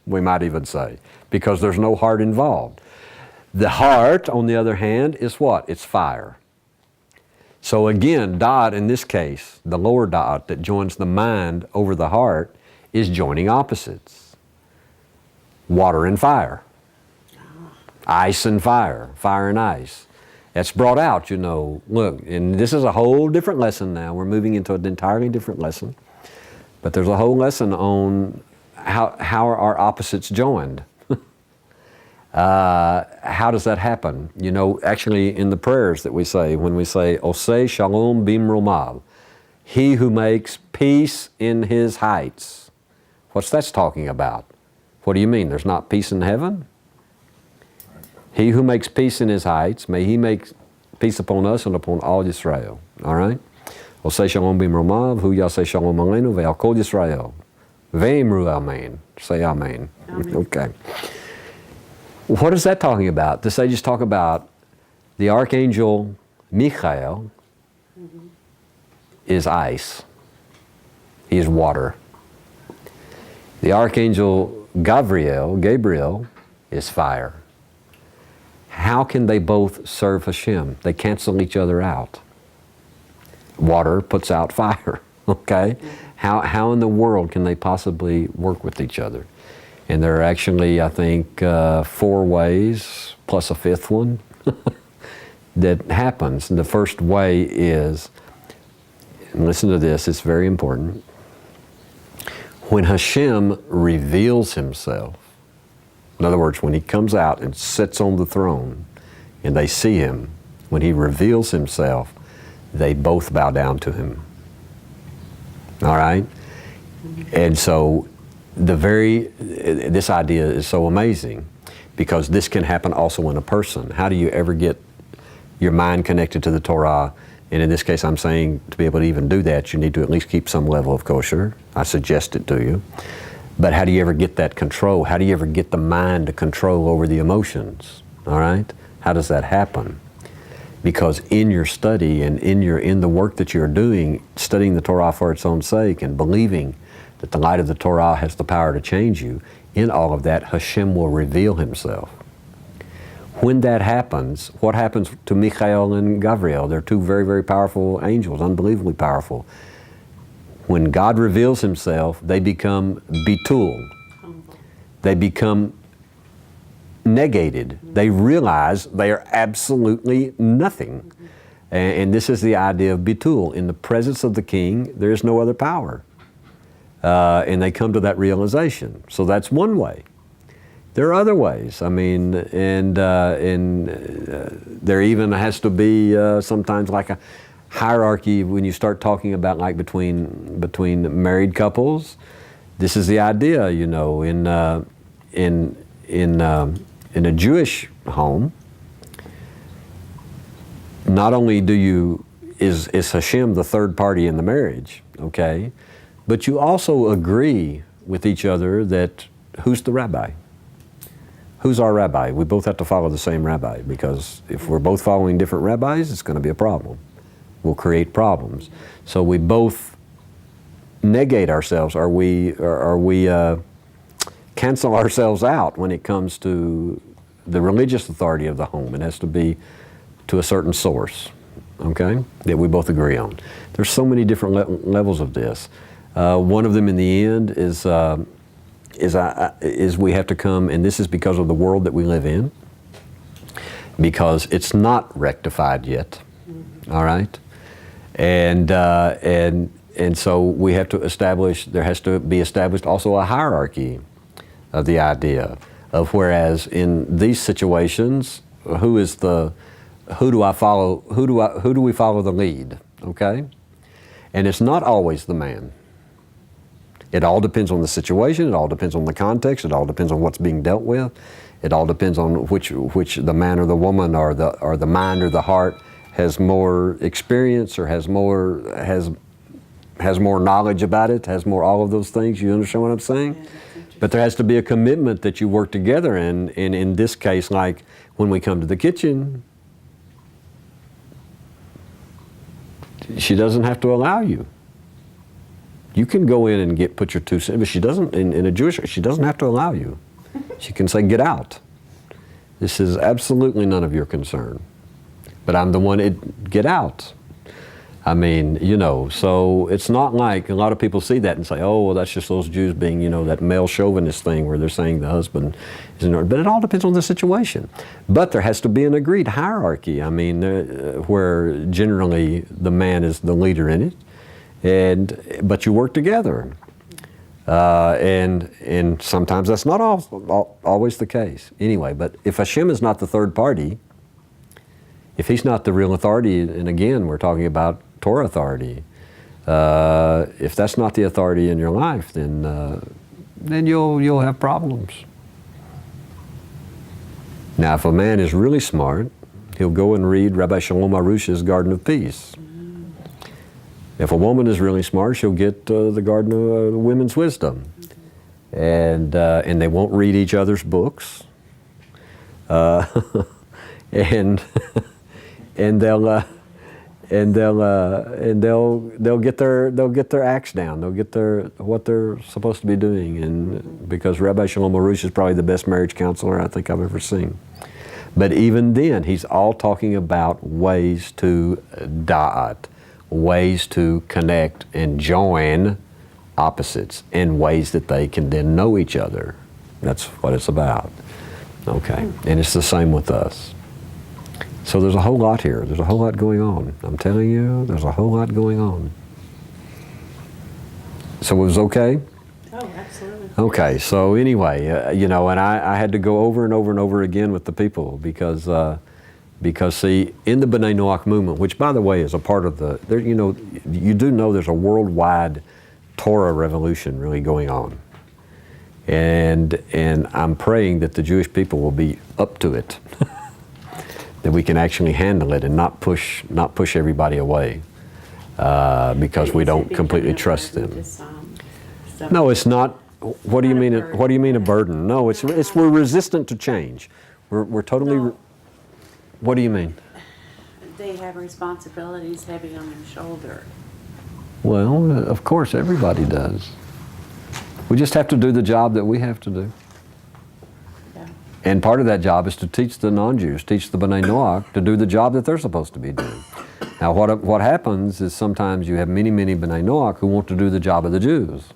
we might even say, because there's no heart involved. The heart, on the other hand, is what? It's fire. So again, da'at in this case, the lower da'at that joins the mind over the heart is joining opposites. Water and fire. Ice and fire, fire and ice. That's brought out, you know, look, and this is a whole different lesson now. We're moving into an entirely different lesson. But there's a whole lesson on how are our opposites joined. How does that happen? You know, actually in the prayers that we say, when we say, Oseh Shalom Bimromav, he who makes peace in his heights. What's that talking about? What do you mean? There's not peace in heaven? He who makes peace in his heights, may he make peace upon us and upon all Israel. All right? Oseh Shalom Bimromav, hu yaseh Shalom Aleinu ve'al kol Yisrael. Ve'imru amen. Say amen. Okay. What is that talking about? The sages talk about the archangel Michael is ice. He is water. The archangel Gabriel, is fire. How can they both serve Hashem? They cancel each other out. Water puts out fire, okay? How in the world can they possibly work with each other? And there are actually, I think, 4 ways, plus a 5th one, that happens. And the first way is, and listen to this, it's very important. When Hashem reveals Himself, in other words, when He comes out and sits on the throne, and they see Him, when He reveals Himself, they both bow down to Him. All right? And so, this idea is so amazing because this can happen also in a person. How do you ever get your mind connected to the Torah And in this case, I'm saying to be able to even do that, you need to at least keep some level of kosher. I suggest it to you. But how do you ever get that control? How do you ever get the mind to control over the emotions? All right? How does that happen? Because in your study and in the work that you're doing, studying the Torah for its own sake and believing that the light of the Torah has the power to change you, in all of that, Hashem will reveal Himself. When that happens, what happens to Michael and Gabriel? They're two very, very powerful angels, unbelievably powerful. When God reveals Himself, they become bitul. They become negated. They realize they are absolutely nothing. And this is the idea of bitul. In the presence of the king, there is no other power. And they come to that realization. So that's one way. There are other ways. I mean, and there even has to be sometimes like a hierarchy when you start talking about like between married couples. This is the idea, you know, in a Jewish home. Not only is Hashem the third party in the marriage, okay, but you also agree with each other that who's the rabbi? Who's our rabbi? We both have to follow the same rabbi, because if we're both following different rabbis, it's going to be a problem. We'll create problems. So we both negate ourselves, or we cancel ourselves out when it comes to the religious authority of the home. It has to be to a certain source, okay, that we both agree on. There's so many different levels of this. One of them in the end is we have to come, and this is because of the world that we live in, because it's not rectified yet, all right? And so we have to establish, there has to be established also a hierarchy of the idea of, whereas in these situations, who do I follow, who do we follow the lead, okay? And it's not always the man. It all depends on the situation, it all depends on the context, it all depends on what's being dealt with, it all depends on which the man or the woman or the mind or the heart has more experience or has more knowledge about it, has more all of those things. You understand what I'm saying? Yeah, but there has to be a commitment that you work together, and in this case, like when we come to the kitchen, she doesn't have to allow you. You can go in and put your 2 cents, but she doesn't, in a Jewish, she doesn't have to allow you. She can say, get out. This is absolutely none of your concern. But I'm the one, get out. I mean, you know, so it's not like, a lot of people see that and say, oh, well, that's just those Jews being, you know, that male chauvinist thing where they're saying the husband is in order. But it all depends on the situation. But there has to be an agreed hierarchy. I mean, where generally the man is the leader in it. But you work together, and sometimes that's not always the case. Anyway, but if Hashem is not the third party, if He's not the real authority, and again we're talking about Torah authority, if that's not the authority in your life, then you'll have problems. Now, if a man is really smart, he'll go and read Rabbi Shalom Arush's Garden of Peace. If a woman is really smart, she'll get the Garden of Women's Wisdom, and they won't read each other's books, and they'll get their acts down. They'll get what they're supposed to be doing, and because Rabbi Shalom Arush is probably the best marriage counselor I think I've ever seen. But even then, he's all talking about ways to da'at, ways to connect and join opposites in ways that they can then know each other. That's what it's about. Okay, and it's the same with us. So there's a whole lot here. There's a whole lot going on. I'm telling you, there's a whole lot going on. So it was okay? Oh, absolutely. Okay, so anyway, you know, and I had to go over and over and over again with the people because see, in the B'nai Noach movement, which by the way is a part of you know, you do know there's a worldwide Torah revolution really going on. And I'm praying that the Jewish people will be up to it. that we can actually handle it and not push everybody away because we don't completely trust them. No, it's not. What do you mean? What do you mean a burden? No, it's we're resistant to change. We're totally. No. What do you mean? They have responsibilities heavy on their shoulder. Well, of course, everybody does. We just have to do the job that we have to do. Yeah. And part of that job is to teach the non-Jews, teach the B'nai Noach to do the job that they're supposed to be doing. Now, what happens is sometimes you have many B'nai Noach who want to do the job of the Jews.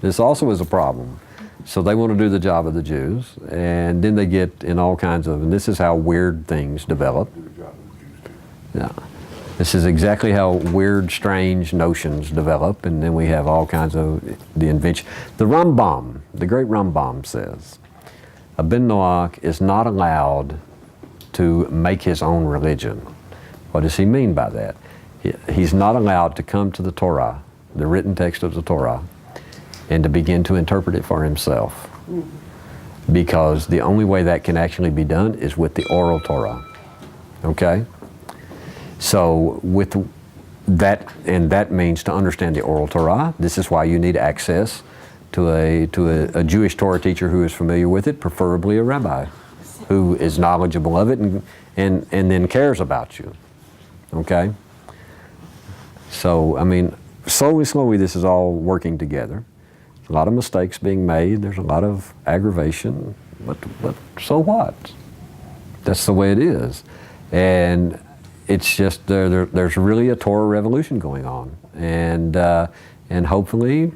This also is a problem. So they want to do the job of the Jews, and then they get in all kinds of, and this is how weird things develop. Yeah. This is exactly how weird, strange notions develop, and then we have all kinds of the invention. The Rambam, the great Rambam says, a Ben Noach is not allowed to make his own religion. What does he mean by that? He's not allowed to come to the Torah, the written text of the Torah, and to begin to interpret it for himself. Because the only way that can actually be done is with the oral Torah. Okay? So with that, and that means to understand the oral Torah, this is why you need access to a Jewish Torah teacher who is familiar with it, preferably a rabbi, who is knowledgeable of it and then cares about you. Okay? So, I mean, slowly this is all working together. There's a lot of mistakes being made, there's a lot of aggravation, but so what? That's the way it is. And it's just there's really a Torah revolution going on, and hopefully,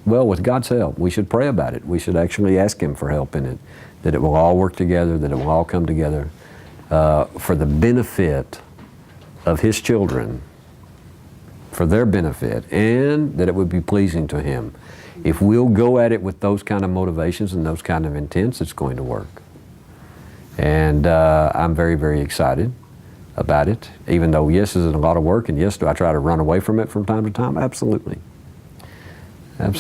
well, with God's help, we should pray about it. We should actually ask Him for help in it, that it will all work together, that it will all come together for the benefit of His children, for their benefit, and that it would be pleasing to Him. If we'll go at it with those kind of motivations and those kind of intents, it's going to work. And I'm very excited about it, even though yes, is it a lot of work, and yes, do I try to run away from it from time to time? Absolutely. But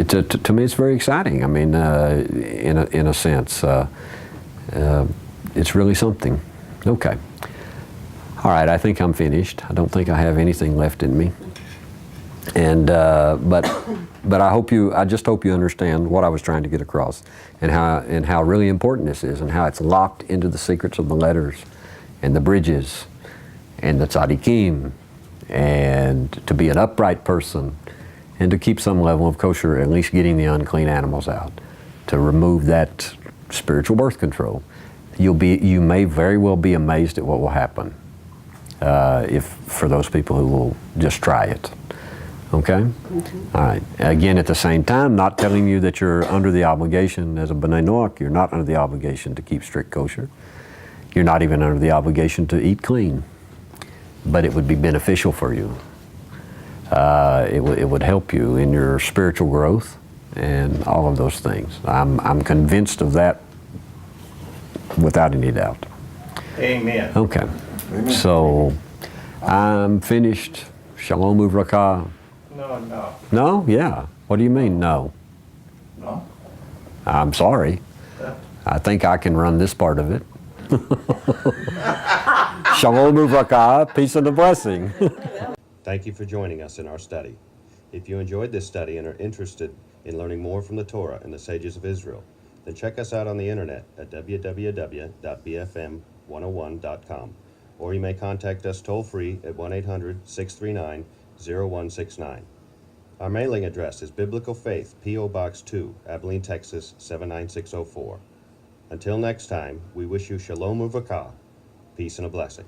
to me, it's very exciting. I mean, in a sense, it's really something. Okay. All right, I think I'm finished. I don't think I have anything left in me. And but I just hope you understand what I was trying to get across, and how really important this is, and how it's locked into the secrets of the letters, and the bridges, and the tzaddikim, and to be an upright person, and to keep some level of kosher, at least getting the unclean animals out, to remove that spiritual birth control. You may very well be amazed at what will happen for those people who will just try it. Okay? Mm-hmm. All right. Again, at the same time, not telling you that you're under the obligation as a B'nai Noach. You're not under the obligation to keep strict kosher. You're not even under the obligation to eat clean. But it would be beneficial for you. It would help you in your spiritual growth and all of those things. I'm convinced of that without any doubt. Amen. Okay. Amen. So I'm finished. Shalom uvracha. No. No? Yeah. What do you mean, no? No. I'm sorry. I think I can run this part of it. Shalom uvracha, peace and a blessing. Thank you for joining us in our study. If you enjoyed this study and are interested in learning more from the Torah and the sages of Israel, then check us out on the internet at www.bfm101.com, or you may contact us toll-free at 1-800-639-0169. Our mailing address is Biblical Faith, P.O. Box 2, Abilene, Texas 79604. Until next time, we wish you shalom uvracha, peace and a blessing.